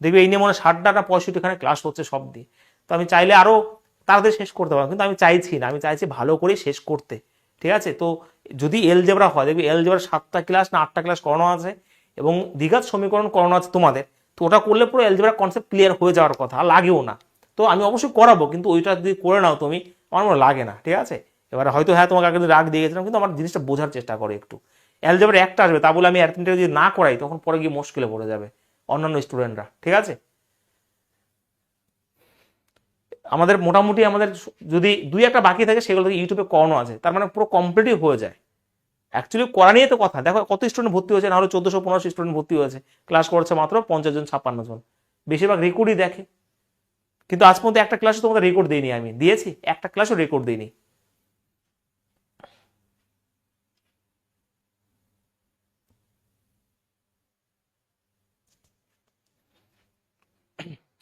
দেখবে এই নিয়ে মনে 60টা 65 ক্লাস হচ্ছে সব দিয়ে, তো আমি চাইলে আরো তাড়াতাড়ি শেষ করতে পারবো, কিন্তু আমি চাইছি না, আমি চাইছি ভালো করে শেষ করতে, ঠিক আছে। তো যদি এলজেব্রা হয়, দেখবি এলজেব্রা 7টা ক্লাস না 8টা ক্লাস করানো আছে, এবং দ্বিঘাত সমীকরণ করানো আছে তোমাদের, তো ওটা করলে পুরো এলজেব্রা কনসেপ্ট ক্লিয়ার হয়ে যাওয়ার কথা, আর লাগেও না, তো আমি অবশ্যই করাবো, কিন্তু ওইটা যদি করে নাও তুমি, আমার মনে লাগে না, ঠিক আছে। এবার হয়তো হ্যাঁ তোমাকে আগে রাগ দিয়ে গেছিলাম, কিন্তু আমার জিনিসটা বোঝার চেষ্টা করো একটু, অ্যালজেব্রা একটা আসবে, তা বলে আমি অ্যারিথমেটিক যদি না করাই তখন পরে গিয়ে মুশকিলে পড়ে যাবে অন্যান্য স্টুডেন্টরা, ঠিক আছে। আমাদের মোটামুটি আমাদের যদি 2-1টা বাকি থাকে সেগুলো ইউটিউবে করানো আছে, তার মানে পুরো কমপ্লিটই হয়ে যায়, অ্যাকচুয়ালি করা নিয়ে তো কথা, দেখো কত স্টুডেন্ট ভর্তি হয়েছে, নাহলে 1400-1500 স্টুডেন্ট ভর্তি হয়েছে, ক্লাস করছে মাত্র 50 জন 56 জন, বেশিরভাগ রেকর্ডই দেখে, কিন্তু আজ পর্যন্ত একটা ক্লাসও তোমাদের রেকর্ড দিইনি, আমি দিয়েছি একটা ক্লাসও রেকর্ড দিইনি।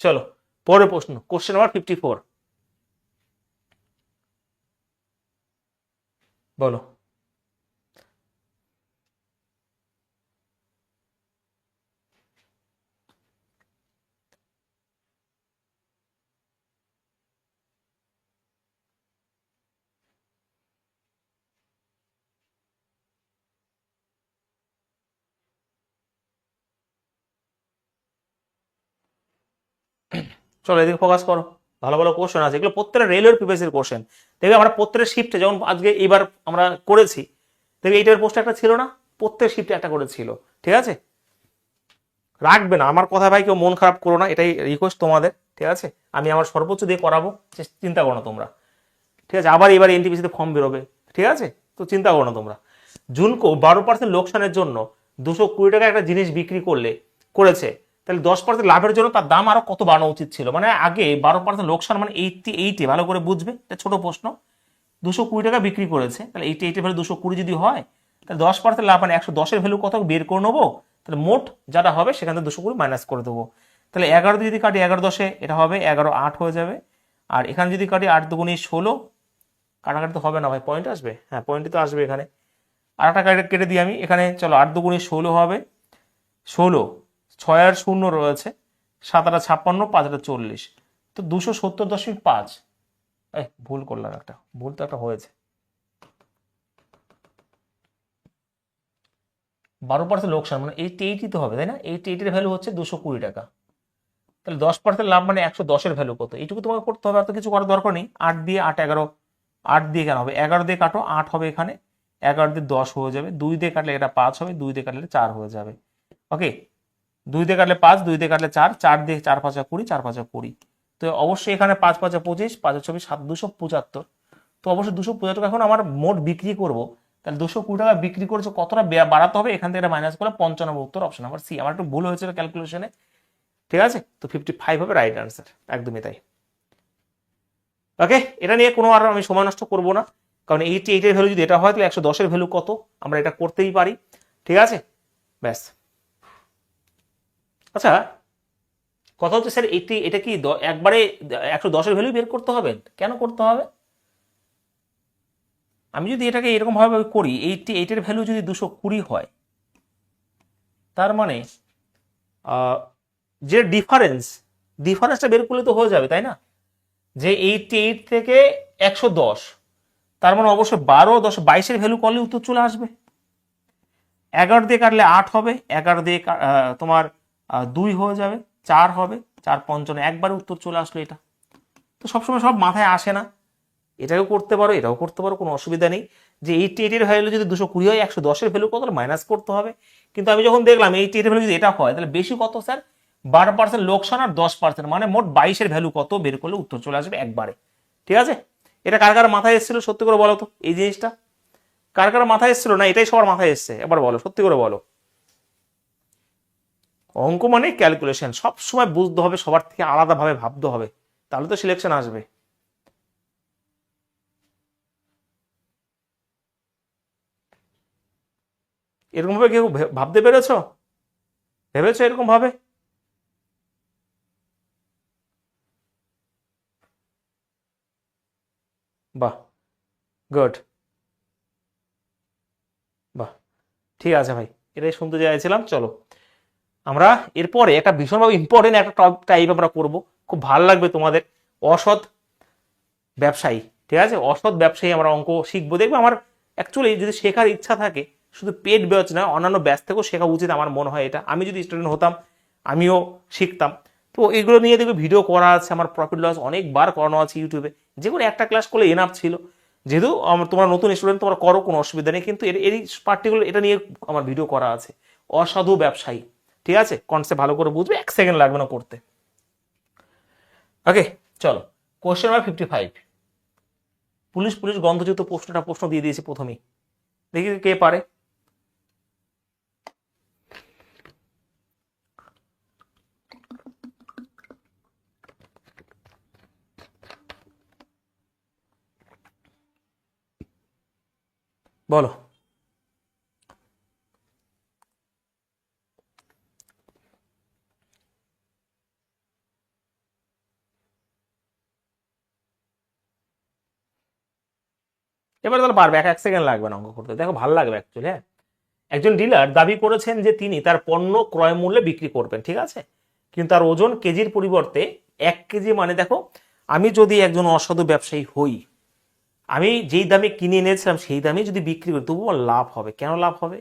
চলো পরের প্রশ্ন, কোশ্চেন নাম্বার 54 বলো। চলো এদিকে ফোকাস করো, ভালো ভালো কোশ্চেন আছে, এগুলো প্রত্যেকটা রেলওয়ের প্রিভিয়াস কোশ্চেন, দেখবে আমরা প্রত্যেকটা শিফটে যেমন আজকে এইবার আমরা করেছি, দেখবে এই টাইপের পোস্ট একটা ছিল না, প্রত্যেক শিফটে একটা করে ছিল। ঠিক আছে, রাখবে না আমার কথা ভাই, কেউ মন খারাপ করো না, এটাই রিকোয়েস্ট তোমাদের। ঠিক আছে, আমি আমার সর্বোচ্চ দিয়ে করাবো, চিন্তা করো না তোমরা। ঠিক আছে, আবার এবার এনটিপিসিতে ফর্ম বেরোবে। ঠিক আছে, তো চিন্তা করো না তোমরা। জুনকো 12% লোকসানের জন্য 220 টাকা একটা জিনিস বিক্রি করেছে, তাহলে 10% লাভের জন্য তার দাম আরো কত বাড়ানো উচিত ছিল? মানে আগে 12% লোকসান মানে 88, ভালো করে বুঝবে, এটা ছোট প্রশ্ন। 220 টাকা বিক্রি করেছে, তাহলে 88 ভ্যালু 220 যদি হয়, তাহলে 10% লাভ মানে 110-এর ভ্যালু কত বের করে নেবো। তাহলে মোট যারা হবে সেখান থেকে 220 মাইনাস করে দেবো। তাহলে 11 যদি কাটি 11-10, এটা হবে 11-8 হয়ে যাবে। আর এখানে যদি কাটি 8 দুগুণে 16, কাটাকাটি তো হবে না ভাই, পয়েন্ট আসবে, হ্যাঁ পয়েন্টই তো আসবে এখানে। আর একটা কেটে দিই আমি এখানে, চলো 8 দুগুণে 16 হবে, 16, 6 আর 0 রয়েছে, 7 আর 56, 5 আর 40, তো 270.5। ভুল করলাম, একটা ভুল তো একটা হয়েছে। 12% লোকসান মানে 80 তো হবে, তাই না? 80 ভ্যালু হচ্ছে 220 টাকা। তাহলে 10% লাভ মানে 110-এর ভ্যালু কত? এইটুকু তোমাকে করতে হবে, আর তো কিছু করার দরকার নেই। 8 দিয়ে 8, 11, 8 দিয়ে কেন হবে, 11 দিয়ে কাটো 8 হবে এখানে, 11 দিয়ে 10 হয়ে যাবে, 2 দিয়ে কাটলে এটা 5 হবে, 2 দিয়ে কাটলে 4 হয়ে যাবে। ওকে, 2 দিয়ে কাটলে 5, 2 দিয়ে কাটলে 4, 4 দিয়ে 4 5 20, 4 5 20। তো অবশ্যই এখানে 5 5 25, 5 24, 7, 275। তো অবশ্যই 275 টাকা এখন আমার মোট বিক্রি করব। তাহলে 220 টাকা বিক্রি করেছে, কতটা বাড়াতে হবে? এখান থেকে মাইনাস করে 95, উত্তর অপশন নাম্বার সি। আমার একটু ভুল হয়েছিল ক্যালকুলেশনে। ঠিক আছে, তো 55 হবে রাইট আনসার, একদমই তাই। ওকে, এটা নিয়ে কোনো আর আমি সময় নষ্ট করবো না, কারণ 88-এর ভ্যালু যদি এটা হয় তাহলে 110-এর ভ্যালু কত, আমরা এটা করতেই পারি। ঠিক আছে, ব্যাস। আচ্ছা, কথা হচ্ছে স্যার এটা কি একবারে 110-এর ভ্যালু বের করতে হবে? কেন করতে হবে? আমি যদি এটাকে এরকম ভাবে করি, 88-এর ভ্যালু যদি 220 হয়, তার মানে যে ডিফারেন্সটা বের করলে তো হয়ে যাবে, তাই না? যে 88 থেকে 110, তার মানে অবশ্যই 12, 10, 22-এর ভ্যালু করলে উত্তর চলে আসবে। 11 দিয়ে কাটলে 8 হবে, 11 দিয়ে তোমার 2 হয়ে যাবে, 4 হবে, 4 55, একবারে উত্তর চলে আসলো। এটা তো সবসময় সব মাথায় আসে না, এটাও করতে পারো, এটাও করতে পারো, কোনো অসুবিধা নেই। যে 88-এর ভ্যালু যদি 220 হয়, 110-এর ভ্যালু কত মাইনাস করতে হবে। কিন্তু আমি যখন দেখলাম 88-এর ভ্যালু যদি এটা হয়, তাহলে বেশি কত স্যার? 12% লোকসান আর 10%, মানে মোট 22-এর ভ্যালু কত বের করলে উত্তর চলে আসবে একবারে। ঠিক আছে, এটা কার কার মাথায় এসেছিল সত্যি করে বলো তো, এই জিনিসটা কার কার মাথায় এসেছিল? না এটাই সবার মাথায় এসছে? এবার বলো, সত্যি করে বলো। অঙ্ক মানে ক্যালকুলেশন, সব সময় বুঝতে হবে, সবার থেকে আলাদাভাবে ভাবতে হবে, তাহলে তো সিলেকশন আসবে। এরকম ভাবে কেউ ভাবতে পেরেছো? ভেবেছো এরকম ভাবে? বাহ, গুড, বাহ, ঠিক আছে ভাই, এটাই শুনতে চাইছিলাম। চলো আমরা এরপরে একটা ভীষণভাবে ইম্পর্টেন্ট একটা টাইপ আমরা করব, খুব ভালো লাগবে তোমাদের, অসৎ ব্যবসায়ী। ঠিক আছে, অসৎ ব্যবসায়ী আমরা অঙ্ক শিখবো। দেখবে আমার অ্যাকচুয়ালি যদি শেখার ইচ্ছা থাকে, শুধু পেড ব্যাচ না, অন্যান্য ব্যাচ থেকেও শেখা উচিত আমার মনে হয়। এটা আমি যদি স্টুডেন্ট হতাম, আমিও শিখতাম। তো এগুলো নিয়ে দেখবে ভিডিও করা আছে, আমার প্রফিট লস অনেকবার করানো আছে ইউটিউবে, যে কোনো একটা ক্লাস করলে এনাফ ছিল। যেহেতু তোমরা নতুন স্টুডেন্ট, তোমরা করো, কোনো অসুবিধা নেই, কিন্তু এই পার্টিকুলার এটা নিয়ে আমার ভিডিও করা আছে, অসাধু ব্যবসায়ী। ঠিক আছে, কনসেপ্ট ভালো করে বুঝবে, 1 সেকেন্ড লাগবে না করতে। ওকে, চলো কোশ্চেন নাম্বার 55। পুলিশ পুলিশ গন্ধযুক্ত প্রশ্ন দিয়ে দিয়েছে প্রথমেই, দেখি কে পারে। বলো। এবার তাহলে পারবে, 1 সেকেন্ড লাগবে না অঙ্ক করতে, দেখো ভালো লাগবে অ্যাকচুয়ালি। হ্যাঁ, একজন ডিলার দাবি করেছেন যে তিনি তার পণ্য ক্রয় মূল্যে বিক্রি করবেন। ঠিক আছে, কিন্তু তার ওজন কেজির পরিবর্তে 1 কেজি, মানে দেখো আমি যদি একজন অসাধু ব্যবসায়ী হই, আমি যেই দামে কিনে এনেছিলাম সেই দামে যদি বিক্রি করি, তবুও লাভ হবে। কেন লাভ হবে?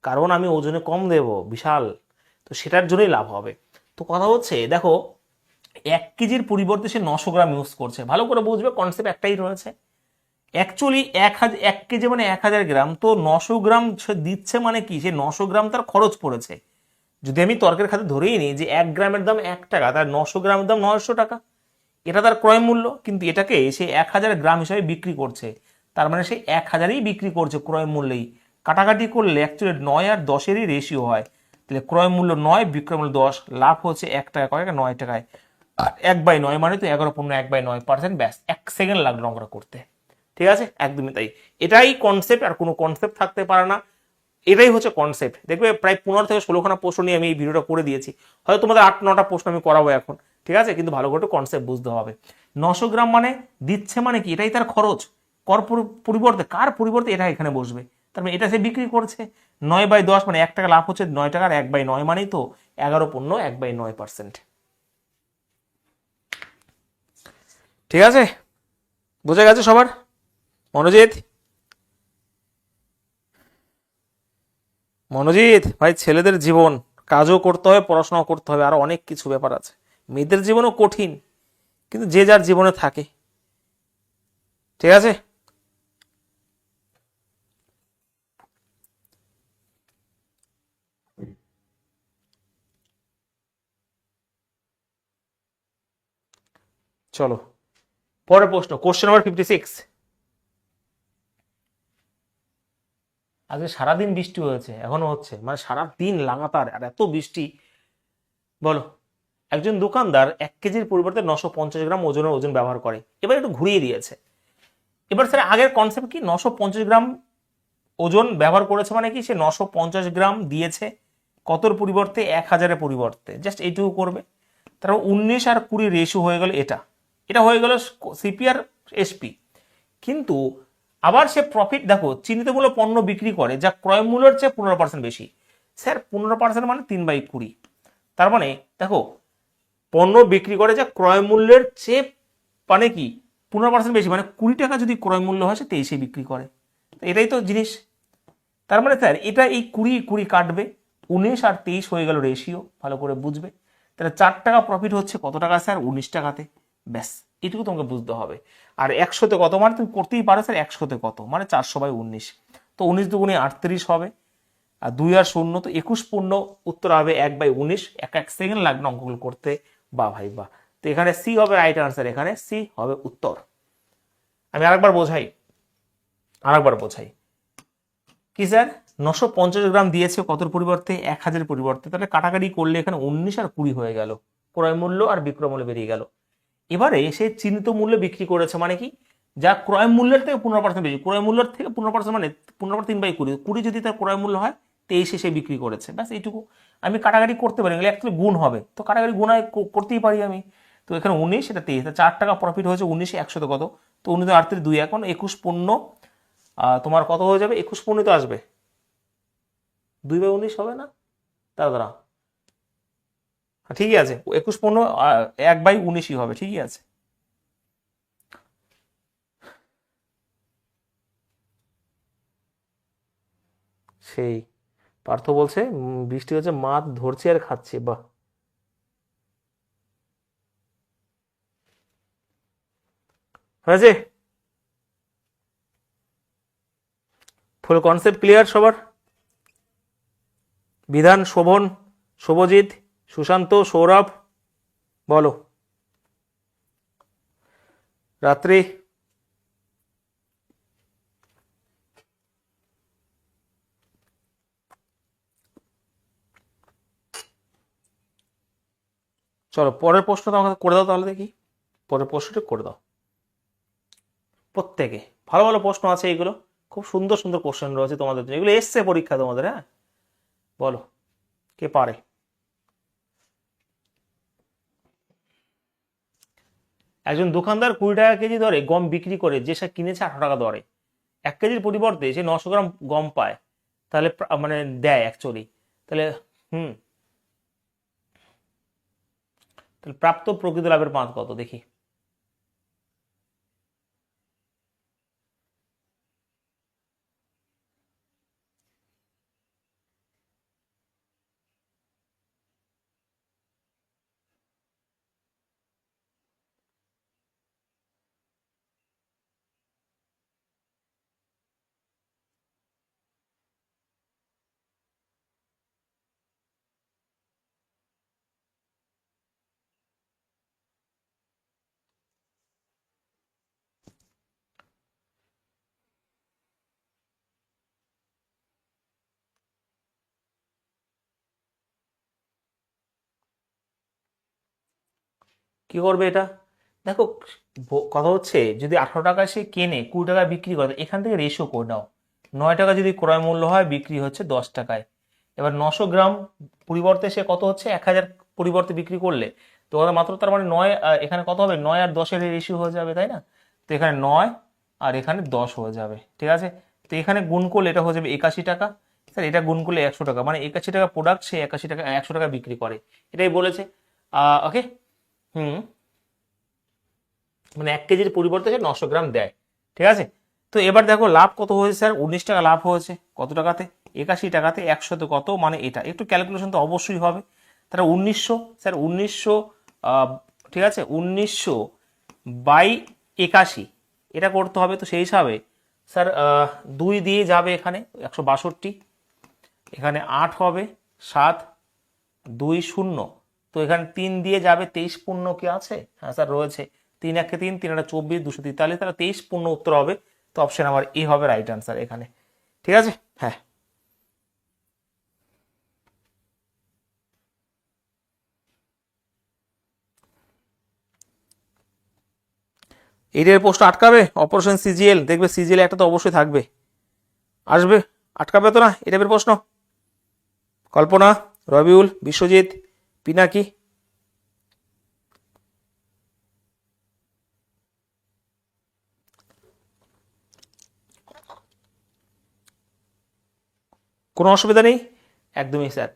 কারণ আমি ওজনে কম দেব বিশাল, তো সেটার জন্যই লাভ হবে। তো কথা হচ্ছে দেখো, 1 কেজির পরিবর্তে সে 900 গ্রাম ইউজ করছে। ভালো করে বুঝবে, কনসেপ্ট একটাই রয়েছে, অ্যাকচুয়ালি 1 কেজি মানে 1000 গ্রাম, তো 900 গ্রাম সে দিচ্ছে মানে কি, সে 900 গ্রাম তার খরচ পড়েছে। যদি আমি তর্কের খাতে ধরেই নিই যে 1 গ্রামের দাম 1 টাকা, তার 900 গ্রামের দাম 900 টাকা, এটা তার ক্রয় মূল্য। কিন্তু এটাকে সে 1000 গ্রাম হিসাবে বিক্রি করছে, তার মানে সে 1000ই বিক্রি করছে ক্রয় মূল্যেই। কাটাকাটি করলে অ্যাকচুয়ালি 9 আর 10-এরই রেশিও হয়। তাহলে ক্রয় মূল্য 9, বিক্রয় মূল্য 10, লাভ হচ্ছে 1 টাকা, কয় টাকা, 9 টাকায়। আর 1/9 মানে তো 11.9%। ব্যাস, 1 সেকেন্ড লাগলো অঙ্কটা করতে। ঠিক আছে, একদমই তাই। এটাই কনসেপ্ট, আর কোনো কনসেপ্ট থাকতে পারে না। এটাই হচ্ছে কনসেপ্ট। দেখবে প্রায় 15 থেকে 16খানা প্রশ্ন নিয়ে আমি এই ভিডিওটা করে দিয়েছি, হয়তো তোমাদের 8-9টা প্রশ্ন আমি করাবো এখন। ঠিক আছে, কিন্তু ভালো করে কনসেপ্ট বুঝতে হবে। 900 গ্রাম মানে দিচ্ছে মানে কি, এটাই তার খরচ। কর পরিবর্তে, কার পরিবর্তে এটা এখানে বসবে, তার মানে এটা সে বিক্রি করছে। 9/10 মানে 1 টাকা, লাভ হচ্ছে 9 টাকার 1/9 মানেই তো 11.1/9%। ঠিক আছে, বোঝা গেছে সবার? মনোজিৎ, মনোজিৎ ভাই, ছেলেদের জীবন, কাজও করতে হবে, পড়াশোনাও করতে হবে, আরো অনেক কিছু ব্যাপার আছে। মেয়েদের জীবনও কঠিন, কিন্তু যে যার জীবনে থাকে। ঠিক আছে, চলো পরের প্রশ্ন, কোশ্চেন নাম্বার 56। আজকে সারাদিন বৃষ্টি হয়েছে, এখনো হচ্ছে, মানে সারাদিন লাগাতার, আর এত বৃষ্টি। বলো, একজন দোকানদার 1 কেজির পরিবর্তে 950 গ্রাম ওজনের ওজন ব্যবহার করে। এবার একটু ঘুরিয়ে দিয়েছে। এবার স্যার আগের কনসেপ্ট কি, 950 গ্রাম ওজন ব্যবহার করেছে মানে কি, সে 950 গ্রাম দিয়েছে কতর পরিবর্তে, 1000-এর পরিবর্তে, জাস্ট এইটুকু করবে। তারপর 19 আর 20 রেশিও হয়ে গেল, এটা এটা হয়ে গেল সিপি আর এসপি। কিন্তু আবার সে প্রফিট, দেখো চিহ্নিত মূল্য পণ্য বিক্রি করে যা ক্রয় মূল্যের চেয়ে 15% বেশি। স্যার 15% মানে 3/20, তার মানে দেখো পণ্য বিক্রি করে যা ক্রয় মূল্যের চেয়ে, মানে কি 15% বেশি, মানে 20 টাকা যদি ক্রয় মূল্য হয় সে 23-এ বিক্রি করে। এটাই তো জিনিস। তার মানে স্যার এটা এই 20 কাটবে, 19 আর 23 হয়ে গেল রেশিও, ভালো করে বুঝবে। তাহলে 4 টাকা প্রফিট হচ্ছে কত টাকা স্যার, 19 টাকাতে। ব্যাস, এটুকু তোমাকে বুঝতে হবে। আর 100-তে কত মানে তুমি করতেই পারো স্যার, 100-তে কত মানে 400/19, তো 19 দুগুণে 38 হবে। আর 2 আর 0 তো 21 পূর্ণ, উত্তর হবে 1/19। এক সেকেন্ড লাগবে অঙ্কগুলো করতে, বা ভাই বা। তো এখানে সি হবে রাইট আনসার, এখানে সি হবে উত্তর। আমি আরেকবার বোঝাই কি স্যার, 950 গ্রাম দিয়েছে কতর পরিবর্তে, 1000-এর পরিবর্তে, তাহলে কাটাকাটি করলে এখানে 19 আর 20 হয়ে গেল, ক্রয় মূল্য আর বিক্রয় মূল্য বেরিয়ে গেল। এবারে সে চিহ্নিত মূল্যে বিক্রি করেছে মানে কি, যা ক্রয় মূল্যের থেকে 15% বেশি, ক্রয় মূল্যের থেকে 15% মানে 15 3/20, 20 যদি তার ক্রয় মূল্য হয়, 23-এ সে বিক্রি করেছে। ব্যাস এইটুকু। আমি কাটাকাটি করতে পারি, এগুলো অ্যাকচুয়ালি গুণ হবে, তো কাটাকাটি গুণায় করতেই পারি আমি। তো এখানে 19, এটা 23, 4 টাকা প্রফিট হয়েছে 19-এ, 100-তে কত, তো 19 38 2, এখন 21 পূর্ণ তোমার কত হয়ে যাবে, 21 পূর্ণ তো আসবে, 2/19 হবে না, দাঁড়া দাঁড়া, ঠিকই আছে, 21 পূর্ণ 1/19ই হবে, ঠিকই আছে। সেই পার্থ বলছে বৃষ্টি হচ্ছে, মাছ ধরছি আর খাচ্ছি, বাহ। হয়েছে, ফুল কনসেপ্ট ক্লিয়ার সবার? বিধান, শোভন, শুভজিৎ, সুশান্ত, সৌরভ, বলো। রাত্রি, চলো পরের প্রশ্নটা আমাকে করে দাও তাহলে, দেখি পরের প্রশ্নটা করে দাও প্রত্যেকে। ভালো ভালো প্রশ্ন আছে এগুলো, খুব সুন্দর সুন্দর কোশ্চেন রয়েছে তোমাদের জন্য, এগুলো এসছে পরীক্ষা তোমাদের। হ্যাঁ, বলো কে পারে। একজন দোকানদার 20 টাকা কেজি দরে গম বিক্রি করে যে সে কিনেছে 18 টাকা দরে, 1 কেজির পরিবর্তে সে 900 গ্রাম গম পায়, তাহলে মানে দেয় অ্যাকচুয়ালি, তাহলে হুম, তাহলে প্রাপ্ত প্রকৃত লাভের পাঁচ কত, দেখি। কি করবে এটা? দেখো কথা হচ্ছে যদি 18 টাকায় সে কেনে 20 টাকায় বিক্রি করে, এখান থেকে রেশিও করে নাও। 9 টাকা যদি ক্রয় মূল্য হয়, বিক্রি হচ্ছে 10 টাকায়। এবার 900 গ্রাম পরিবর্তে সে কত হচ্ছে, 1000 পরিবর্তে বিক্রি করলে তো মাত্র, তার মানে 9 এখানে কত হবে, 9 আর 10 এর রেশিও হয়ে যাবে, তাই না? তো এখানে 9 আর এখানে 10 হয়ে যাবে, ঠিক আছে? তো এখানে গুণ করলে এটা হয়ে যাবে 81 টাকা। স্যার এটা গুণ করলে 100 টাকা, মানে 81 টাকা প্রোডাক্ট সে 81 টাকা 100 টাকা বিক্রি করে, এটাই বলেছে। ওকে। হুম, মানে 1 কেজির পরিবর্তে সে 900 গ্রাম দেয়, ঠিক আছে? তো এবার দেখো লাভ কত হয়েছে স্যার, 19 টাকা লাভ হয়েছে। কত টাকাতে? 81 টাকাতে 100 তে কত, মানে এটা একটু ক্যালকুলেশন তো অবশ্যই হবে। তাহলে 1900, স্যার 1900, ঠিক আছে, 1900 বাই 81 এটা করতে হবে। তো সেই হিসাবে স্যার 2 দিয়ে যাবে এখানে 162, এখানে 8 হবে, 7 2 0, তো এখানে 3 দিয়ে যাবে, 23 পূর্ণ কি আছে? হ্যাঁ স্যার রয়েছে, 3 1 3, 3 1 24, 243, তাহলে 23 পূর্ণ উত্তর হবে। তো অপশন আমার এ হবে রাইট আনসার এখানে, ঠিক আছে? হ্যাঁ, এইটার প্রশ্ন আটকাবে? অপারেশন সিজিএল, দেখবে সিজিএল একটা তো অবশ্যই থাকবে, আসবে, আটকাবে তো না এই টাইপের প্রশ্ন? কল্পনা, রবিউল, বিশ্বজিৎ, পিনাকি, কোনো অসুবিধা নেই? একদমই স্যার,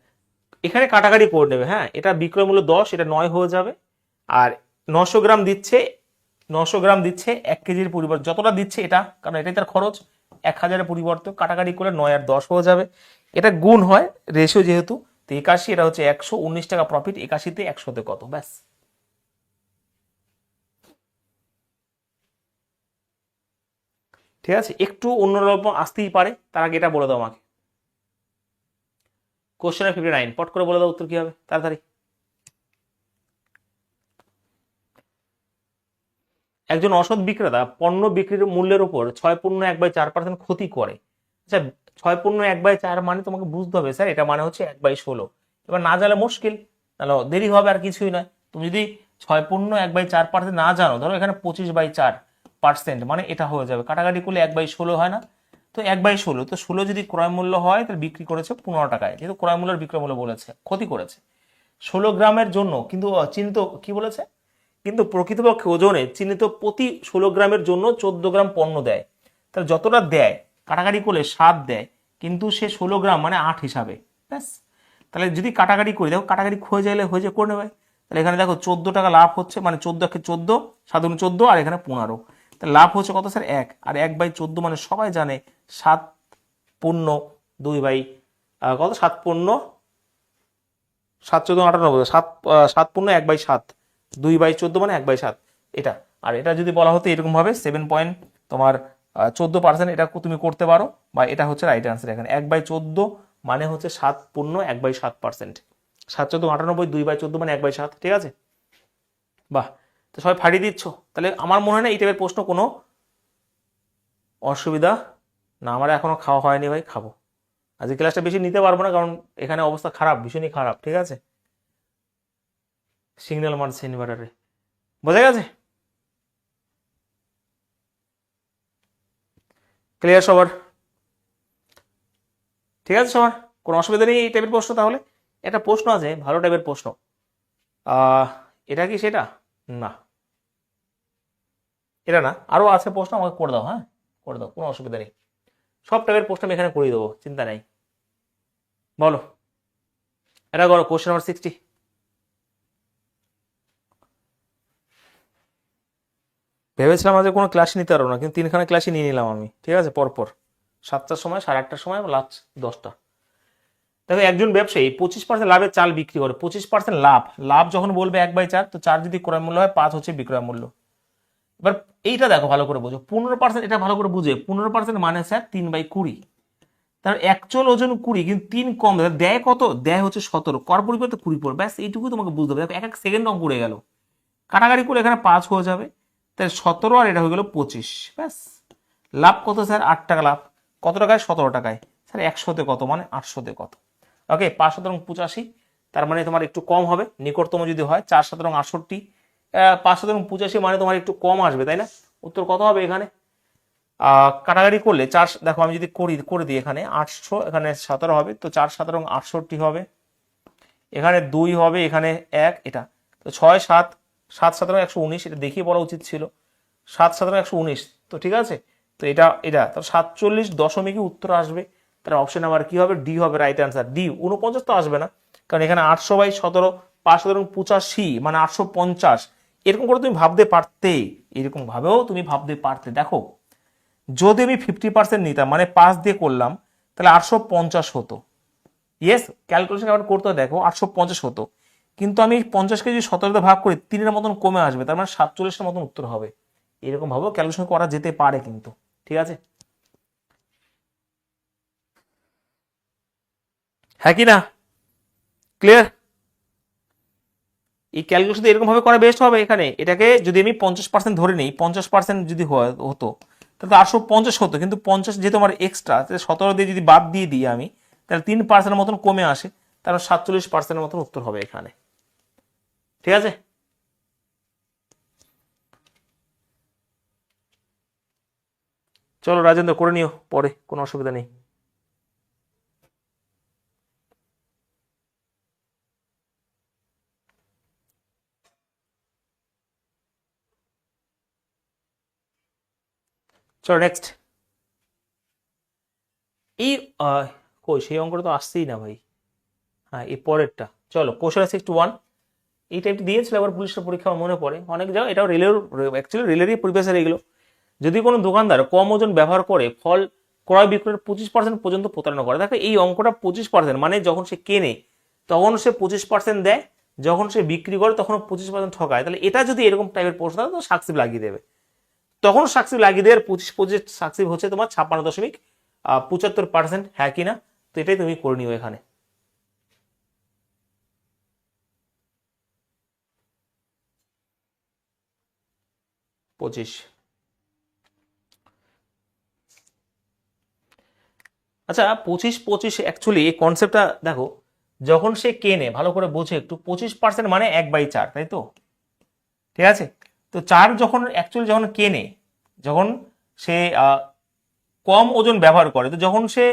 এখানে কাটাকাটি করে নেবে। হ্যাঁ, এটা বিক্রয় মূল্য 10, এটা 9 হয়ে যাবে। আর 900 গ্রাম দিচ্ছে, 900 গ্রাম দিচ্ছে 1 কেজির পরিবর্তে যতটা দিচ্ছে এটা, কারণ এটাই তার খরচ, 1000-এর পরিবর্তে কাটাকাটি করে 9 আর 10 হয়ে যাবে। এটা গুণ হয় রেশিও যেহেতু, তো 81, এটা হচ্ছে 119 টাকা প্রফিট, 81-তে 100-তে কত, ব্যাস। ঠিক আছে, একটু অন্যরকম আসতেই পারে, তার আগে এটা বলে দাও আমাকে। কোশ্চেনের 59, পট করে বলে দাও উত্তর কি হবে তাড়াতাড়ি। একজন অসৎ বিক্রেতা পণ্য বিক্রির মূল্যের উপর 6.1/4% ক্ষতি করে। আচ্ছা, 6.1/4 মানে তোমাকে বুঝতে হবে স্যার, এটা মানে হচ্ছে 1/16। এবার না জানলে মুশকিল, তাহলে দেরি হবে, আর কিছুই নয়। তুমি যদি 6.1/4% না জানো, ধরো এখানে 25/4%, মানে এটা হয়ে যাবে, কাটাকাটি করলে 1/16 হয় না? তো 1/16, তো 16 যদি ক্রয় মূল্য হয়, তাহলে বিক্রি করেছে 15 টাকায়, যেহেতু ক্রয় মূল্যের বিক্রয় মূল্য বলেছে, ক্ষতি করেছে 16 গ্রামের জন্য, কিন্তু চিহ্নিত কি বলেছে, কিন্তু প্রকৃতপক্ষে ওজনে চিহ্নিত প্রতি 16 গ্রামের জন্য 14 গ্রাম পণ্য দেয়। তাহলে যতটা দেয় কাটাকাটি করলে 7 দেয়, কিন্তু সে 16 গ্রাম মানে 8 হিসাবে, ব্যাস। তাহলে যদি কাটাকাটি করি, দেখো কাটাকাটি হয়ে যাইলে হয়ে যায়, করে নেবে। তাহলে এখানে দেখো 14 টাকা লাভ হচ্ছে, মানে 14 7 14, আর এখানে 15, তাহলে লাভ হচ্ছে কত স্যার, 1, আর 1/14 মানে সবাই জানে 7 পূর্ণ 2 বাই কত, 7 পূর্ণ 7 14 98, 7 7 পূর্ণ 1/7, 2/14 মানে 1/7 এটা। আর এটা যদি বলা হতো এরকম ভাবে 7 পয়েন্ট তোমার 14%, এটা তুমি করতে পারো, বা এটা হচ্ছে রাইট আনসার এখানে 1/14 মানে হচ্ছে 7 পূর্ণ 1/7%, 7 14 98, 2/14 মানে 1/7, ঠিক আছে? বাহ, তো সবাই ফাটিয়ে দিচ্ছ। তাহলে আমার মনে হয় না এই টাইপের প্রশ্ন কোনো অসুবিধা না। আমার এখনো খাওয়া হয়নি ভাই, খাবো। আজকে ক্লাসটা বেশি নিতে পারবো না, কারণ এখানে অবস্থা খারাপ, ভীষণই খারাপ, ঠিক আছে? সিগন্যাল মারছে ইনভার্টারে, বোঝা গেছে? ক্লিয়ার সবার? ঠিক আছে সবার, কোনো অসুবিধা নেই এই টাইপের প্রশ্ন? তাহলে একটা প্রশ্ন আছে ভালো টাইপের প্রশ্ন, আহ এটা কি সেটা? না, এটা না, আরো আছে প্রশ্ন, আমাকে করে দাও, হ্যাঁ করে দাও, কোনো অসুবিধা নেই। সব টাইপের প্রশ্ন আমি এখানে করে দেবো, চিন্তা নেই। বলো, এটা করো, কোশ্চেন নাম্বার 60। ভেবেছিলাম আজকে কোনো ক্লাসই নিতে পারবো না, কিন্তু 3খানা ক্লাসই নিয়ে নিলাম আমি, ঠিক আছে, পরপর 7টার সময়, 8:30টার সময়, লাস্ট 10টা। দেখো একজন ব্যবসায়ী 25% লাভের চাল বিক্রি করে, 25% লাভ, লাভ যখন বলবে 1/4, তো 4 যদি ক্রয় মূল্য হয়, 5 হচ্ছে বিক্রয় মূল্য। এবার এইটা দেখো ভালো করে বোঝো, 15%, এটা ভালো করে বুঝে, 15% মানে স্যার 3/20, তার অ্যাকচুয়াল ওজন 20, কিন্তু 3 কম দেয়, দেয় কত, দেয় হচ্ছে 17, কর পরিবর্তে 20 পড়ে, ব্যাস এইটুকুই তোমাকে বুঝতে হবে। এক এক সেকেন্ড অঙ্ক উড়ে গেল, কাটাকাটি করে এখানে 5 হয়ে যাবে, তাহলে 17, আর এটা হয়ে গেল 25, ব্যাস। লাভ কত স্যার, 8 টাকা লাভ, কত টাকায়, 17 টাকায়, স্যার 100-তে কত, মানে 800-তে কত। ওকে, 5 7 85, তার মানে তোমার একটু কম হবে, নিকটতম যদি হয় 4 7 68, 585 মানে তোমার একটু কম আসবে, তাই না? উত্তর কত হবে এখানে? কাটাকাটি করলে 4, দেখো আমি যদি করে দিই এখানে 800, এখানে 17 হবে, তো 4 17 68 হবে, এখানে 2 হবে, এখানে 1, এটা তো 6 7 7 17 119, এটা দেখিয়ে বলা উচিত ছিল, 7 17 119, তো ঠিক আছে। তো এটা তো 47 উত্তর আসবে। তার অপশন নাম্বার কি হবে? ডি হবে রাইট অ্যান্সার। ডি 49 তো আসবে না, কারণ এখানে 800/17 585 মানে 850, এরকম করে তুমি ভাবতে পারতে, এরকম ভাবেও তুমি ভাবতে পারতে। দেখো যদি আমি 50% নিতাম মানে 5 দিয়ে করলাম, তাহলে 850 হতো। ইয়েস, ক্যালকুলেশন আবার করতে দেখো 850 হতো, কিন্তু আমি 50কে যদি 17 ভাগ করি 3-এর মতন কমে আসবে, তার মানে 47-এর মতন উত্তর হবে। এরকম ভাবেও ক্যালকুলেশন করা যেতে পারে কিন্তু, ঠিক আছে? হ্যাঁ কি না? ক্লিয়ার? এই ক্যালকুলেশন এরকম ভাবে করা বেস্ট হবে। এখানে এটাকে যদি আমি 50% ধরে নিই, 50% যদি হতো তাহলে 850 হতো, কিন্তু 50 যেহেতু আমার এক্সট্রা, 17 দিয়ে যদি বাদ দিয়ে দিই আমি, তাহলে 3% মতন কমে আসে, তাহলে 47% মতন উত্তর হবে এখানে, ঠিক আছে? চলো রাজেন্দ্র করে নিও পরে, কোনো অসুবিধা নেই। চলো নেক্সট। এই কই সেই অঙ্কটা তো আসছেই না ভাই। হ্যাঁ, এই পরেরটা। চলো কোশ্চেন 61, এই টাইপটি দিয়েছিল আবার পুলিশের পরীক্ষা মনে পড়ে অনেক জায়গায়, এটাও রেলের, অ্যাকচুয়ালি রেলেরই পরিবেশের এগুলো। যদি কোনো দোকানদার কম ওজন ব্যবহার করে ফল ক্রয় বিক্রয়ের 25% পর্যন্ত প্রতারণা করে, দেখো এই অঙ্কটা 25% মানে যখন সে কেনে তখন সে 25% দেয়, যখন সে বিক্রি করে তখন 25% ঠকায়, তাহলে এটা যদি এরকম টাইপের প্রশ্ন থাকে তো সাকসিব লাগিয়ে দেবে, তখন সাকসিব লাগিয়ে দেওয়ার 25 সাকসিব হচ্ছে তোমার 56.75%, হ্যাঁ কিনা? তো এটাই তুমি করে নিও এখানে। পঁচিশ। আচ্ছা 25 25 অ্যাকচুয়ালি এই কনসেপ্টটা দেখো, যখন সে কেনে ভালো করে বোঝে একটু, 25% মানে 1/4, তাই তো? ঠিক আছে, তো 4 যখন অ্যাকচুয়ালি যখন কেনে, যখন সে কম ওজন ব্যবহার করে, তো যখন সে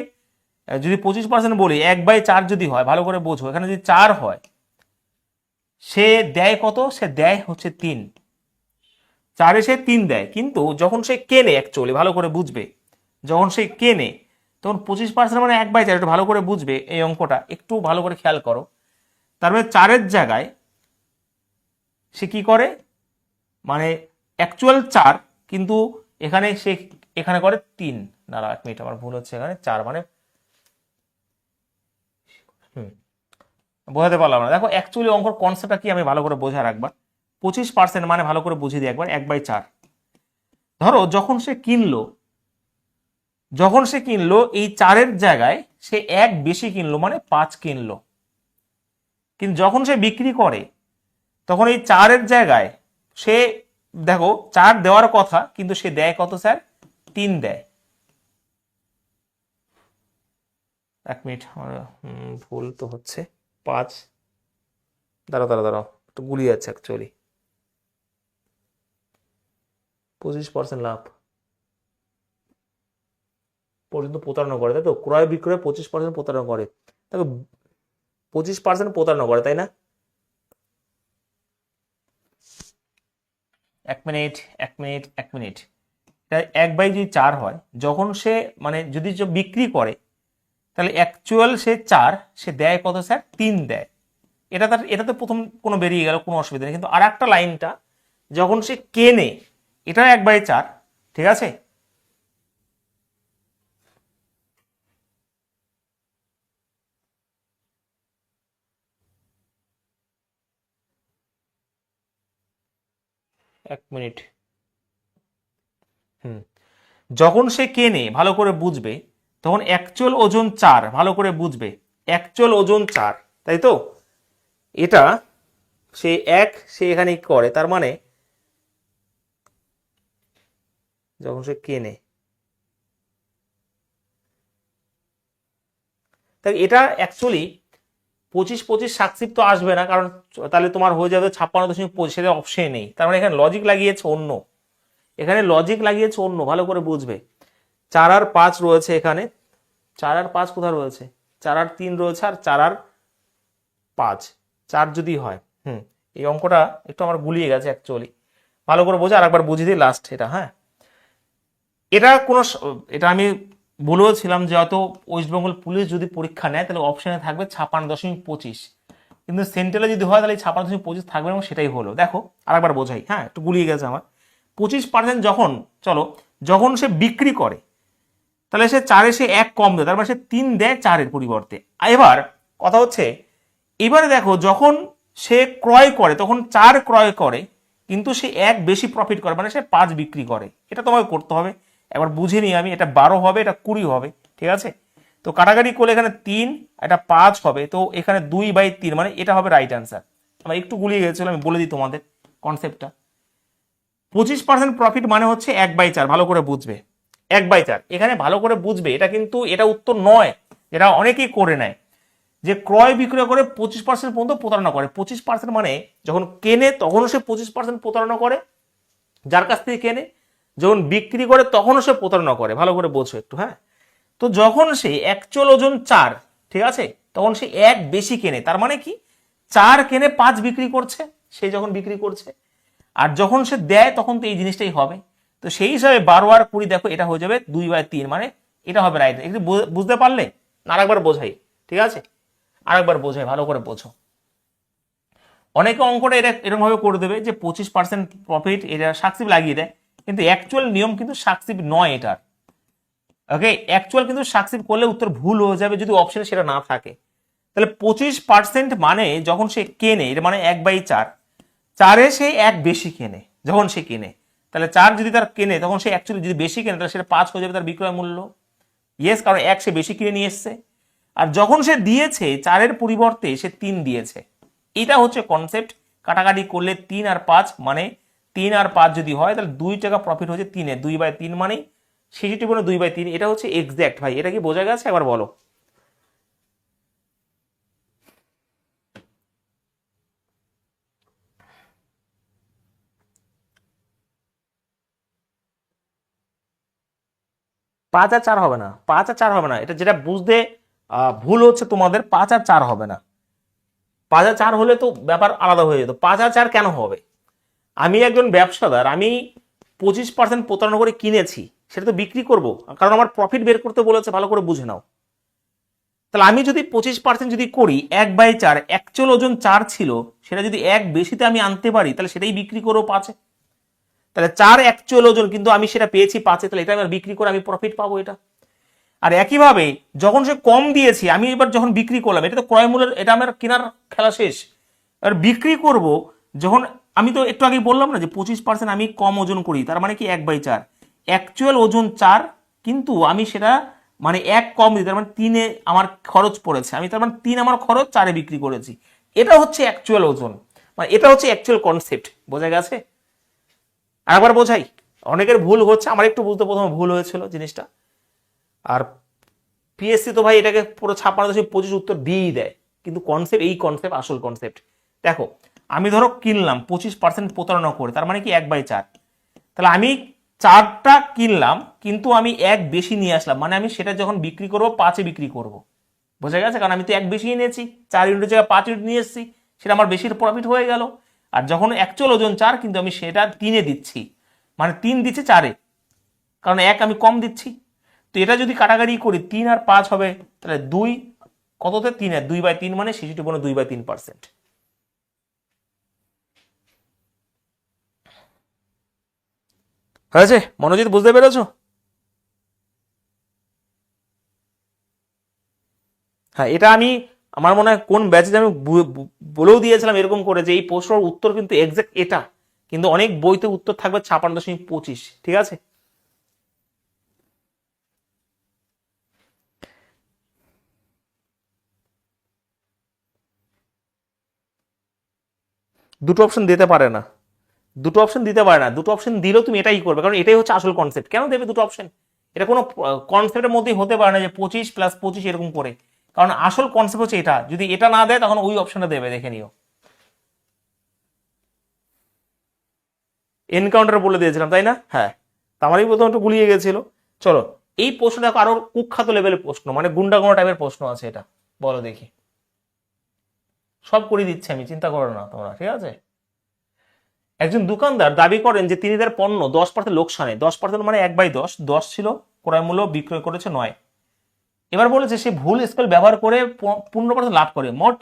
যদি 25% বলি 1/4 যদি হয়, ভালো করে বোঝো, এখানে যদি 4 হয়, সে দেয় কত? সে দেয় হচ্ছে 3, 4-এ সে 3 দেয়, কিন্তু যখন সে কেনে অ্যাকচুয়ালি ভালো করে বুঝবে, যখন সে কেনে তখন 25% মানে 1/4, একটু ভালো করে বুঝবে এই অঙ্কটা, একটু ভালো করে খেয়াল করো। তার মানে 4-এর জায়গায় সে কি করে, মানে অ্যাকচুয়াল 4, কিন্তু এখানে সে এখানে করে 3, দাঁড়া 1 মিনিট আমার ভুল হচ্ছে, এখানে 4 মানে বোঝাতে পারলাম না। দেখো অ্যাকচুয়ালি অঙ্কর কনসেপ্টটা কি আমি ভালো করে বোঝার একবার, 25% মানে ভালো করে বুঝিয়ে দিই একবার, 1/4। ধরো যখন সে কিনলো এই 4-এর জায়গায় সে 1 বেশি কিনলো মানে 5 কিনলো, কিন্তু যখন সে বিক্রি করে তখন এই 4-এর জায়গায় সে, দেখো 4 দেওয়ার কথা কিন্তু সে দেয় কত স্যার? 3 দেয়। 1 মিনিট আমার ভুল তো হচ্ছে, 5, দাঁড়াও দাঁড়াও দাঁড়াও, একটু গুলিয়ে যাচ্ছে অ্যাকচুয়ালি। 25% লাভ পর্যন্ত প্রতারণা করে, তাই তো? ক্রয় বিক্রয় 25% প্রতারণা করে, দেখো 25% প্রতারণা করে, তাই না? 1 মিনিট 1 মিনিট 1 মিনিট, এটা 1/4 হয় যখন সে, মানে যদি বিক্রি করে, তাহলে অ্যাকচুয়াল সে 4, সে দেয় কত স্যার? 3 দেয়। এটা তো প্রথম কোনো বেরিয়ে গেল, কোনো অসুবিধা নেই, কিন্তু আর একটা লাইনটা যখন সে কেনে, এটা 1/4, ঠিক আছে? এক মিনিট। হুম, যখন সে কেনে ভালো করে বুঝবে, তখন অ্যাকচুয়াল ওজন 4, ভালো করে বুঝবে, অ্যাকচুয়াল ওজন 4, তাই তো? এটা সে 1 সে এখানে করে, তার মানে যখন সে কেনে, তাই এটা অ্যাকচুয়ালি 25 সাকসিপ তো আসবে না, কারণ তাহলে তোমার হয়ে যাবে 56.25, সেটা অপশনে নেই। তার মানে এখানে লজিক লাগিয়েছে অন্য, এখানে লজিক লাগিয়েছে অন্য, ভালো করে বুঝবে। 4 আর 5 রয়েছে এখানে, 4 আর 5 কোথায় রয়েছে, 4 আর 3 রয়েছে, আর 4 আর 5, 4 যদি হয়, এই অঙ্কটা একটু আমার গুলিয়ে গেছে অ্যাকচুয়ালি, ভালো করে বোঝা। আর একবার বুঝিয়ে দিই লাস্ট এটা। হ্যাঁ, এটা আমি বলেওছিলাম যে হয়তো ওয়েস্ট বেঙ্গল পুলিশ যদি পরীক্ষা নেয় তাহলে অপশনে থাকবে 56.25, কিন্তু সেন্ট্রালে যদি হয় তাহলে 56.25 থাকবে, এবং সেটাই হলো। দেখো আরেকবার বোঝাই, হ্যাঁ একটু গুলিয়ে গেছে আমার। 25% যখন, চলো যখন সে বিক্রি করে তাহলে সে 4-এ সে 1 কম দেয়, তার মানে সে 3 দেয় 4-এর পরিবর্তে। এবার কথা হচ্ছে, এবারে দেখো যখন সে ক্রয় করে তখন 4 ক্রয় করে, কিন্তু সে 1 বেশি প্রফিট করে, মানে সে 5 বিক্রি করে। এটা তোমাকে করতে হবে, একবার বুঝে নিই আমি। এটা 12 হবে, এটা 20 হবে, ঠিক আছে। তো কাটাকাটি করলে এখানে 3, এটা 5 হবে, তো এখানে 2/3, মানে এটা হবে রাইট অ্যান্সার। আমার একটু গুলিয়ে গেছিল, আমি বলে দিই তোমাদের কনসেপ্টটা। 25% প্রফিট মানে হচ্ছে 1/4, ভালো করে বুঝবে। 1/4 এখানে ভালো করে বুঝবে, এটা কিন্তু এটা উত্তর নয়, যেটা অনেকেই করে নেয়, যে ক্রয় বিক্রয় করে 25% পর্যন্ত প্রতারণা করে। 25% মানে যখন কেনে তখনও সে 25% প্রতারণা করে যার কাছ থেকে কেনে, যখন বিক্রি করে তখনও সে প্রতারণা করে, ভালো করে বোঝো একটু। হ্যাঁ, তো যখন সে অ্যাকচুয়াল ওজন 4, ঠিক আছে, তখন সে 1 বেশি কেনে, তার মানে কি 4 কেনে 5 বিক্রি করছে, সে যখন বিক্রি করছে। আর যখন সে দেয় তখন তো এই জিনিসটাই হবে। তো সেই হিসাবে 12 আর 20, দেখো এটা হয়ে যাবে 2/3, মানে এটা হবে রাইট। একটু বুঝতে পারলে? আরেকবার বোঝাই, ঠিক আছে, আরেকবার বোঝাই, ভালো করে বোঝো। অনেকে অঙ্কটা এটা এরকম ভাবে করে দেবে যে 25% প্রফিট এটা সাকসিপ লাগিয়ে দেয়, কিন্তু অ্যাকচুয়াল নিয়ম কিন্তু সাকসিপ নয় এটার। ওকে, অ্যাকচুয়াল কিন্তু সাকসিপ করলে উত্তর ভুল হয়ে যাবে যদি অপশনে সেটা না থাকে। তাহলে 25% মানে যখন সে কেনে, এর মানে 1/4, 4-এ সে 1 বেশি কেনে যখন সে কেনে, তাহলে 4 যদি তার কেনে তখন সে অ্যাকচুয়ালি যদি বেশি কেনে তাহলে সেটা 5 হয়ে যাবে তার বিক্রয় মূল্য। ইয়েস, কারণ 1 সে বেশি কিনে নিয়ে এসছে। আর যখন সে দিয়েছে 4-এর পরিবর্তে সে 3 দিয়েছে। এটা হচ্ছে কনসেপ্ট। কাটাকাটি করলে 3 আর 5, মানে 3 আর 5 যদি হয় তাহলে 2 টাকা প্রফিট হচ্ছে 3-এ, 2/3 মানে 66/2/3। এটা হচ্ছে এক্সাক্ট। ভাই এটা কি বোঝা গেছে? একবার বলো। পাঁচ আর চার হবে না, 5 আর 4 হবে না, এটা যেটা বুঝতে ভুল হচ্ছে তোমাদের। 5 আর 4 হবে না, 5 আর 4 হলে তো ব্যাপার আলাদা হয়ে যেত। 5 আর 4 কেন হবে? আমি একজন ব্যবসাদার, আমি 25% প্রতারণা করে কিনেছি, সেটা তো বিক্রি করব, কারণ আমার প্রফিট বের করতে বলেছে, ভালো করে বুঝে নাও। তাহলে আমি যদি 25% যদি করি, 1/4, অ্যাকচুয়াল ওজন 4 ছিল, সেটা যদি 1 বেশিতে আমি আনতে পারি তাহলে সেটাই বিক্রি করবো 5-এ। তাহলে 4 অ্যাকচুয়াল ওজন, কিন্তু আমি সেটা পেয়েছি 5-এ, তাহলে এটা আমি বিক্রি করে আমি প্রফিট পাবো এটা। আর একইভাবে যখন সে কম দিয়েছি, আমি এবার যখন বিক্রি করলাম, এটা তো ক্রয় মূল্যের, এটা আমার কেনার খেলা শেষ। আর বিক্রি করব যখন, আমি তো একটু আগে বললাম না যে 25% আমি কম ওজন করি, তার মানে কি 1/4, অ্যাকচুয়াল ওজন 4, কিন্তু আমি সেটা মানে 1 কম দিই, তার মানে 3-এ আমার খরচ পড়েছে, আমি তার মানে 3 আমার খরচ, 4-এ বিক্রি করেছি। এটা হচ্ছে অ্যাকচুয়াল ওজন, মানে এটা হচ্ছে অ্যাকচুয়াল কনসেপ্ট। বোঝা গেছে? আরেকবার বোঝাই, অনেকের ভুল হচ্ছে, আমার একটু বুঝতে প্রথমে ভুল হয়েছিল জিনিসটা। আর পিএসসি তো ভাই এটাকে পুরো 56.25 উত্তর দিয়েই দেয়, কিন্তু কনসেপ্ট, এই কনসেপ্ট আসল কনসেপ্ট। দেখো আমি ধরো কিনলাম 25% প্রতারণা করে, তার মানে কি 1/4, তাহলে আমি 4টা কিনলাম কিন্তু আমি 1 বেশি নিয়ে আসলাম, মানে আমি সেটা যখন বিক্রি করবো 5-এ বিক্রি করব। বোঝা গেছে? কারণ আমি তো 1 বেশি নিয়েছি, 4 ইউনিটের জায়গায় 5 ইউনিট নিয়ে এসেছি, সেটা আমার বেশির প্রফিট হয়ে গেল। আর যখন অ্যাকচুয়াল ওজন 4, কিন্তু আমি সেটা 3-এ দিচ্ছি, মানে 3 দিচ্ছি 4-এ, কারণ 1 আমি কম দিচ্ছি। তো এটা যদি কাটাকাটি করি, 3 আর 5 হবে, তাহলে 2 কততে, 3-এ, 2/3, মানে 66.2/3%। হয়েছে? মনোজিৎ বুঝতে পেরেছো? হ্যাঁ, এটা আমি, আমার মনে হয় কোন ব্যাচে আমি বলেও দিয়েছিলাম এরকম করে, যে এই প্রশ্নের উত্তর কিন্তু এক্সাক্ট এটা, কিন্তু অনেক বইতে উত্তর থাকবে 56.25। ঠিক আছে, দুটো অপশন দিতে পারে না, দুটো অপশন দিতে পারে না। দুটো অপশন দিলেও তুমি এটাই করবে, কারণ এটাই হচ্ছে আসল কনসেপ্ট। কেন দেবে দুটো অপশন? এটা কোনো কনসেপ্টের মধ্যেই হতে পারে না যে 25 + 25 এরকম করে, কারণ আসল কনসেপ্ট হচ্ছে এটা, যদি এটা না দেয় তখন ওই অপশনটা দেবে, দেখে নিও। এনকাউন্টার বলে দিয়েছিলাম তাই না? হ্যাঁ, আমারই প্রথম একটু গুলিয়ে গেছিল। চলো এই প্রশ্নটা আরো কুখ্যাত লেভেলের প্রশ্ন, মানে গুন্ডাগোনা টাইপের প্রশ্ন আছে এটা। বলো দেখি। সব করে দিচ্ছি আমি, চিন্তা করো না তোমরা, ঠিক আছে। একজন দোকানদার দাবি করেন যে তিনি তার পণ্য 10% লোকসানে, 10% মানে 1/10, 10 ছিল ক্রয় মূল্য, বিক্রয় করেছে 9। এবার বলেছে সে ভুল স্কেল ব্যবহার করে 15% লাভ করে, মোট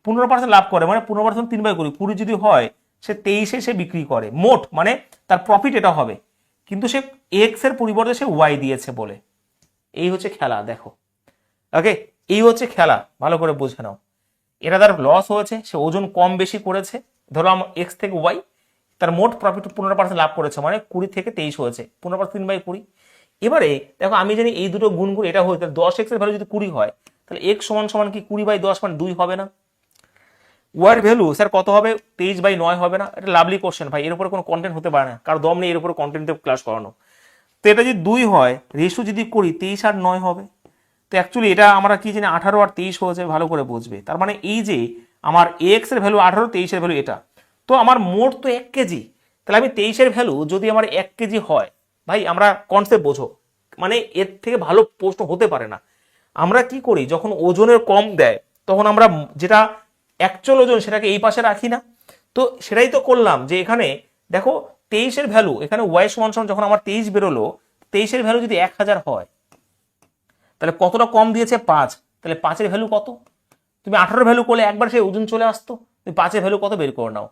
15% লাভ করে, মানে 15% 3/20, 20 যদি হয় সে 23-এ সে বিক্রি করে, মোট মানে তার প্রফিট এটা হবে, কিন্তু সে এক্স এর পরিবর্তে সে ওয়াই দিয়েছে বলে। এই হচ্ছে খেলা, দেখো। ওকে, এই হচ্ছে খেলা, ভালো করে বুঝে নাও। এটা তার লস হয়েছে, সে ওজন কম বেশি করেছে, ধরো এক্স থেকে ওয়াই, তার মোট প্রফিট 15% লাভ করেছে, মানে 20 থেকে 23 হয়েছে, 15% 3/20। এবারে দেখো আমি জানি এই দুটো গুণ করে এটা হয়েছে, 10x এর ভ্যালু যদি 20 হয় তাহলে x সমান সমান কি 20/10 মানে 2 হবে না? ওয়ার ভ্যালু স্যার কত হবে? 23/9 হবে না? এটা লাভলি কোশ্চেন ভাই, এর উপরে কোনো কন্টেন্ট হতে পারে না, কারণ দম নেই এর উপরে কন্টেন্টে ক্লাস করানো। তো এটা যদি 2 হয়, রেশিও যদি করি 23 আর 9 হবে। তো অ্যাকচুয়ালি এটা আমরা কি জানি 18 আর 23 হয়েছে, ভালো করে বুঝবে। তার মানে এই যে আমার এক্স এর ভ্যালু 18, 23 এর ভ্যালু এটা, তো আমার মোট তো 1 কেজি, তাহলে আমি 23 এর ভ্যালু যদি আমার 1 কেজি হয়, ভাই আমরা কনসেপ্ট বোঝো, মানে এর থেকে ভালো প্রশ্ন হতে পারে না। আমরা কি করি, যখন ওজনের কম দেয় তখন আমরা যেটা অ্যাকচুয়াল ওজন সেটাকে এই পাশে রাখি না? তো সেটাই তো করলাম, যে এখানে দেখো 23 এর ভ্যালু, এখানে ওয়াই সমান সমান যখন আমার 23 বেরোলো, 23 এর ভ্যালু যদি 1000 হয় তাহলে কতটা কম দিয়েছে? 5। তাহলে 5 এর ভ্যালু কত? তুমি 18 ভ্যালু করলে একবার সেই ওজন চলে আসতো, তুমি 5 এর ভ্যালু কত বের করে নাও।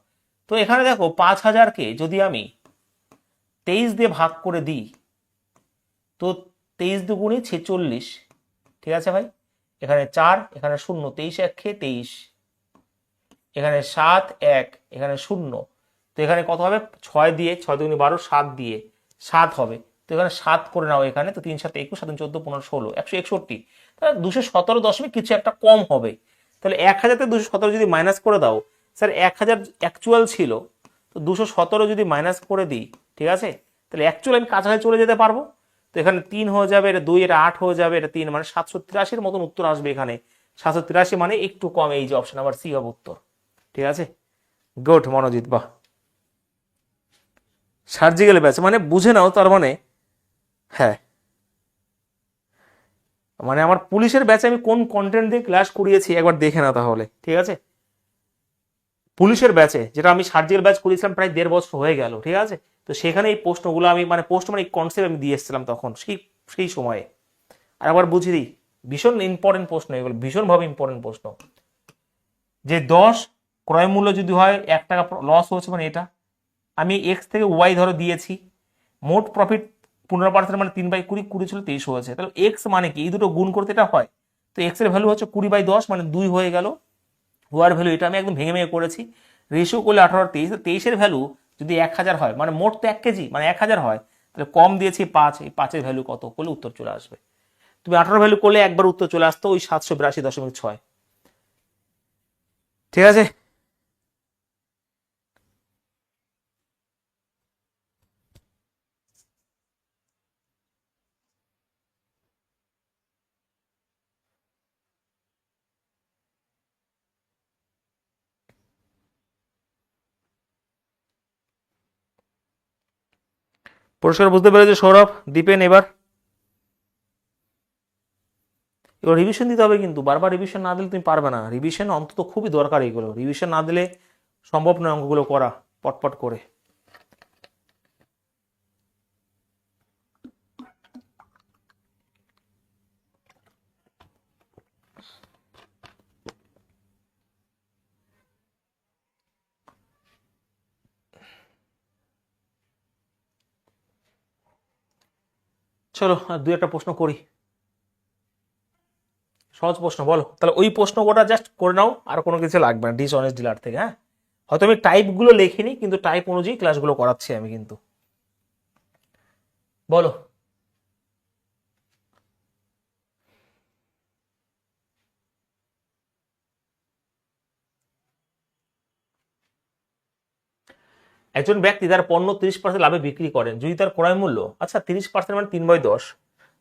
তো এখানে দেখো 5000কে যদি আমি 23 দিয়ে ভাগ করে দিই, তো 23 দুগুণে 46, ঠিক আছে ভাই। এখানে 4, এখানে 0, 23 1 খেয়ে 23, এখানে 7 1, এখানে 0, তো এখানে কত হবে? 6 দিয়ে, 6 দুগুণে 12, 7 দিয়ে 7 হবে, তো এখানে 7 করে নাও এখানে, তো 3 7 21, 7 14 15 16, 161, তাহলে 217 দশমিক কিছু একটা কম হবে। তাহলে 1000 থেকে 217 যদি মাইনাস করে দাও, স্যার 1000 অ্যাকচুয়াল ছিল, তো 217 যদি মাইনাস করে দিই, ঠিক আছে, তাহলে অ্যাকচুয়াল আমি কাছাকাছি চলে যেতে পারবো। তো এখানে 3 হয়ে যাবে, এটা 2, এটা 8 হয়ে যাবে, এটা 3, মানে 783-র মতন উত্তর আসবে এখানে। 783 মানে একটু কম, এই যে অপশন আবার সি হবে উত্তর, ঠিক আছে। গুড মনোজিৎ, বাহ। সার্জিক্যাল ব্যাচ মানে বুঝে নাও, তার মানে হ্যাঁ, মানে আমার পুলিশের ব্যাচে আমি কোন কন্টেন্ট দিয়ে ক্লাস করিয়েছি একবার দেখে না তাহলে, ঠিক আছে। পুলিশের ব্যাচে যেটা আমি সার্জিক্যাল ব্যাচ করিয়েছিলাম প্রায় 1.5 বছর হয়ে গেল, ঠিক আছে। তো সেখানে এই প্রশ্নগুলো আমি মানে প্রশ্ন মানে এই কনসেপ্ট আমি দিয়ে এসেছিলাম তখন, সেই সময়ে। আর একবার বুঝিয়ে দিই, ভীষণ ইম্পর্টেন্ট প্রশ্ন এগুলো, ভীষণভাবে ইম্পর্টেন্ট প্রশ্ন। যে 10 ক্রয় মূল্য যদি হয় 1 টাকা লস হচ্ছে, মানে এটা আমি এক্স থেকে ওয়াই ধরো দিয়েছি, মোট প্রফিট 15% মানে 3/20, 20 ছিল 23 হয়েছে, তাহলে এক্স মানে কি, এই দুটো গুণ করতে এটা হয়, তো এক্স এর ভ্যালু হচ্ছে 20/10 মানে 2 হয়ে গেল। ওয়ার ভ্যালু এটা আমি একদম ভেঙে ভেঙে করেছি, রেশিও করলে 18 আর 23, 23 এর ভ্যালু যদি 1000 হয়, মানে মোট তো 1 কেজি, মানে 1000 হয়, তাহলে কম দিয়েছি 5, এই 5 এর ভ্যালু কত করলে উত্তর চলে আসবে। তুমি 18 ভ্যালু করলে একবার উত্তর চলে আসতো ওই 782.6, ঠিক আছে। পরিষ্কার বুঝতে পেরেছে সৌরভ, দীপেন? এবার রিভিশন দিতে হবে, কিন্তু বারবার রিভিশন না দিলে তুমি পারবে না। রিভিশন অন্তত খুবই দরকার, এগুলো রিভিশন না দিলে সম্ভব নয় অঙ্কগুলো করা পটপট করে। চলো আর 2-1টা প্রশ্ন করি, সহজ প্রশ্ন। বলো তাহলে ওই প্রশ্ন কটা জাস্ট করে নাও, আর কোনো কিছু লাগবে না ডিসঅনেস্ট ডিলার থেকে। হ্যাঁ, হয়তো আমি টাইপগুলো লিখিনি, কিন্তু টাইপ অনুযায়ী ক্লাসগুলো করাচ্ছি আমি কিন্তু। বলো। একজন ব্যক্তি তার পণ্য 30% লাভে বিক্রি করেন, যদি তার ক্রয় মূল্য, আচ্ছা 30% মানে 3/10,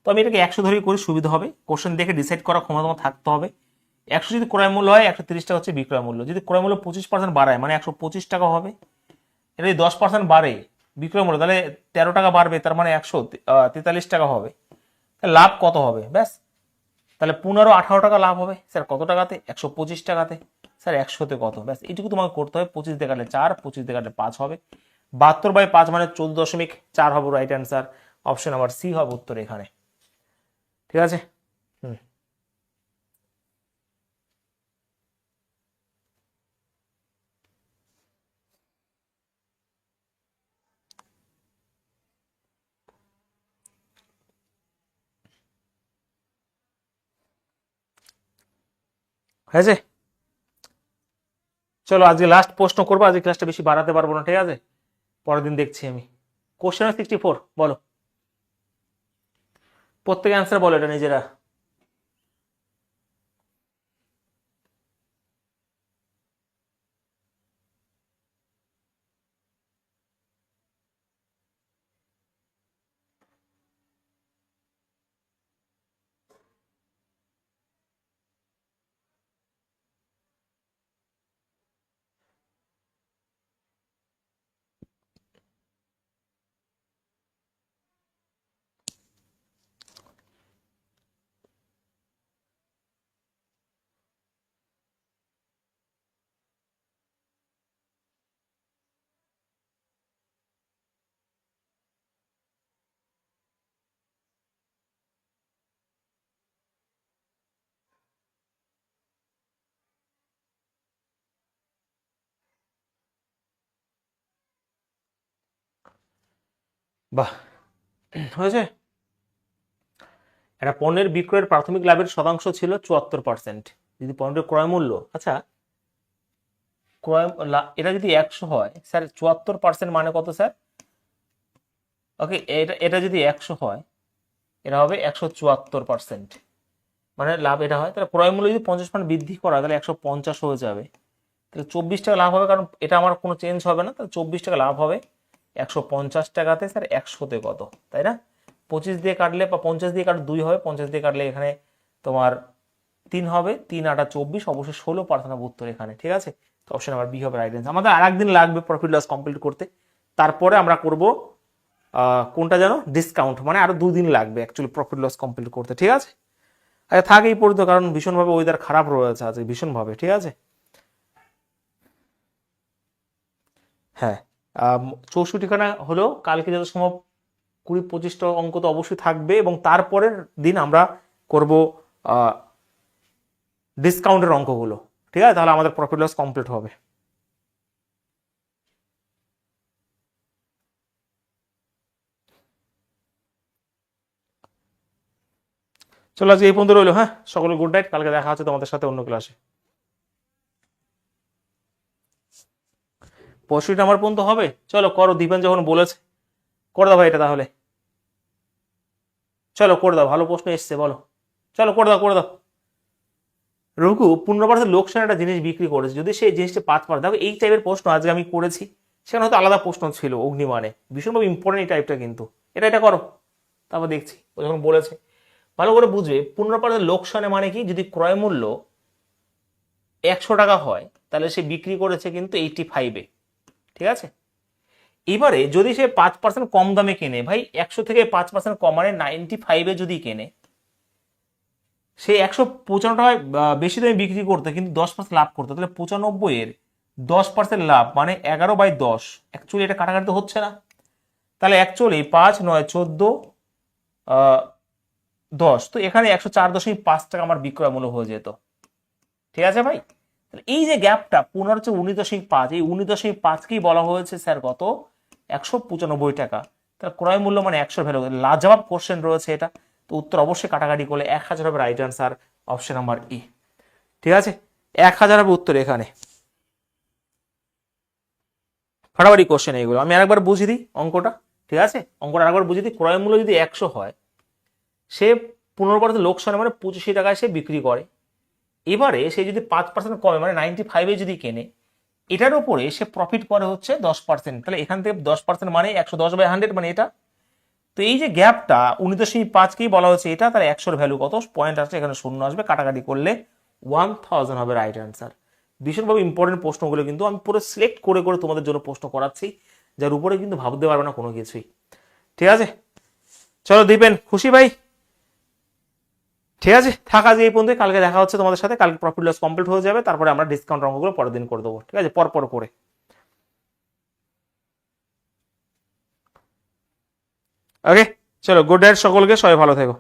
তো আমি এটাকে 100 ধরে করে সুবিধা হবে, কোশ্চেন দেখে ডিসাইড করার ক্ষমতা তোমার থাকতে হবে। 100 যদি ক্রয় মূল্য হয় 130 টাকা হচ্ছে বিক্রয় মূল্য। যদি ক্রয় মূল্য 25% বাড়ায় মানে 125 টাকা হবে। এটা যদি 10% বাড়ে বিক্রয় মূল্য, তাহলে 13 টাকা বাড়বে, তার মানে 143 টাকা হবে। লাভ কত হবে? ব্যাস, তাহলে 18 টাকা লাভ হবে। স্যার কত টাকাতে? 125 টাকাতে। স্যার 100-তে কত? ব্যাস এইটুকু তোমাকে করতে হবে। 25 দিয়ে কাটলে 4, 25 দিয়ে কাটলে 5 হবে। 72/5 মানে 14.4 হবে right answer. Option number C হবে উত্তর এখানে। ঠিক আছে। হয়েছে? চলো আজকে লাস্ট প্রশ্ন করবো, আজকে ক্লাসটা বেশি বাড়াতে পারবো না, ঠিক আছে? পরের দিন দেখছি আমি। কোশ্চেন 64 বলো, প্রত্যেকে অ্যান্সার বলো এটা নিজেরা। বাহ, হয়েছে। একটা পণ্যের বিক্রয়ের প্রাথমিক লাভের শতাংশ ছিল 74%। যদি পণ্যের ক্রয় মূল্য, আচ্ছা এটা যদি 100 হয় স্যার, 74% মানে কত স্যার? ওকে, এটা যদি 100 হয়, এটা হবে 174%। মানে লাভ এটা হয়, তাহলে ক্রয় মূল্য যদি 50% বৃদ্ধি করা তাহলে 150 হয়ে যাবে। তাহলে 24 টাকা লাভ হবে, কারণ এটা আমার কোনো চেঞ্জ হবে না। তাহলে 24 টাকা লাভ হবে 150 টাকাতে। স্যার 100-তে কত, তাই না? 25 দিয়ে কাটলে বা 50 দিয়ে কাটলে 2 হবে, 50 দিয়ে কাটলে এখানে তোমার 3 হবে, 3 8 24, অবশ্যই 16% হবে উত্তর এখানে। ঠিক আছে, তো অপশন নাম্বার বি হবে রাইট অ্যান্সার। আমাদের আরেকদিন লাগবে প্রফিট লস কমপ্লিট করতে, তারপরে আমরা করব কোনটা যেন, ডিসকাউন্ট, মানে আরো 2 দিন লাগবে অ্যাকচুয়ালি প্রফিট লস কমপ্লিট করতে। ঠিক আছে, আচ্ছা থাক এই পর্যন্ত, কারণ ভীষণভাবে ওয়েদার খারাপ রয়েছে আজকে ভীষণভাবে। ঠিক আছে, হ্যাঁ 64খানা হলো, কালকে যত সম্ভব 20-25টা অঙ্ক তো অবশ্যই থাকবে, এবং তারপরের দিন আমরা করব ডিসকাউন্টের অঙ্কগুলো। ঠিক আছে, তাহলে আমাদের প্রফিট লস কমপ্লিট হবে। চলো আজকে এই পর্যন্ত রইলো। হ্যাঁ, সকলে গুড নাইট, কালকে দেখা হচ্ছে তোমাদের সাথে অন্য ক্লাসে। 65 আমার পর্যন্ত হবে, চলো করো, দীপেন যখন বলেছে করে দাও ভাই এটা তাহলে। চলো করে দাও, ভালো প্রশ্ন এসছে, বলো চলো করে দাও করে দাও। রঘু 15% লোকসান একটা জিনিস বিক্রি করেছে, যদি সেই জিনিসটা 5%, দেখো এই টাইপের প্রশ্ন আজকে আমি করেছি, সেখানে হয়তো আলাদা প্রশ্ন ছিল অগ্নিমানে, ভীষণভাবে ইম্পর্টেন্ট এই টাইপটা কিন্তু। এটা করো, তারপর দেখছি ও যখন বলেছে ভালো করে বুঝবে। 15% লোকসানে মানে কি, যদি ক্রয় মূল্য 100 টাকা হয় তাহলে সে বিক্রি করেছে কিন্তু 85-এ। ঠিক আছে, এবারে যদি সে 5% কম দামে কেনে, ভাই 100 থেকে 5% কম মানে 95-এ যদি কেনে, সে 195 টাকায় বেশি দামে বিক্রি করতে কিন্তু 10% লাভ করতে, তাহলে 95-এর 10% লাভ মানে 11/10। অ্যাকচুয়ালি এটা কাটাকাটি হচ্ছে না, তাহলে অ্যাকচুয়ালি 5 9 14 10, তো এখানে 104.5 টাকা আমার বিক্রয় মূল্য হয়ে যেত। ঠিক আছে ভাই, এই যে গ্যাপটা 19.5, এই 19.5কেই বলা হয়েছে স্যার কত, 195 টাকা। তাহলে ক্রয় মূল্য মানে 100 ভ্যালু। লাজবাব কোশ্চেন রয়েছে এটা, তো উত্তর অবশ্যই কাটাকাটি করলে 1000 হবে right answer, option number E. ঠিক আছে, 1000 হবে উত্তর এখানে। ফাটাফাটি কোশ্চেন এইগুলো, আমি আরেকবার বুঝিয়ে দিই অঙ্কটা। ঠিক আছে, অঙ্কটা আরেকবার বুঝিয়ে দিই। ক্রয় মূল্য যদি 100 হয়, সে 15% লোকসানে মানে 85 টাকায় সে বিক্রি করে। এবারে সে যদি 5% কমে মানে 95-এ যদি কেনে, এটার উপরে সে প্রফিট করে হচ্ছে 10%। তাহলে এখান থেকে 10% মানে 110/100 মানে এটা। তো এই যে গ্যাপটা 19.5কেই বলা হচ্ছে এটা, তাহলে 100-র ভ্যালু কত, পয়েন্ট আসছে এখানে 0 আসবে, কাটাকাটি করলে 1000 হবে রাইট অ্যান্সার। ভীষণভাবে ইম্পর্টেন্ট প্রশ্নগুলো কিন্তু আমি পুরো সিলেক্ট করে করে তোমাদের জন্য প্রশ্ন করাচ্ছি, যার উপরে কিন্তু ভাবতে পারবে না কোনো কিছুই। ঠিক আছে, চলো দীপেন, খুশি ভাই? ঠিক আছে, থাকা যে এই পর্যন্ত, কালকে দেখা হচ্ছে তোমাদের সাথে। কালকে প্রফিট লস কমপ্লিট হয়ে যাবে, তারপরে আমরা ডিসকাউন্ট অঙ্কগুলো পরের দিন করে দেবো। ঠিক আছে, পর করে। ওকে, চলো, গুড নাইট সকলকে, সবাই ভালো থেকো।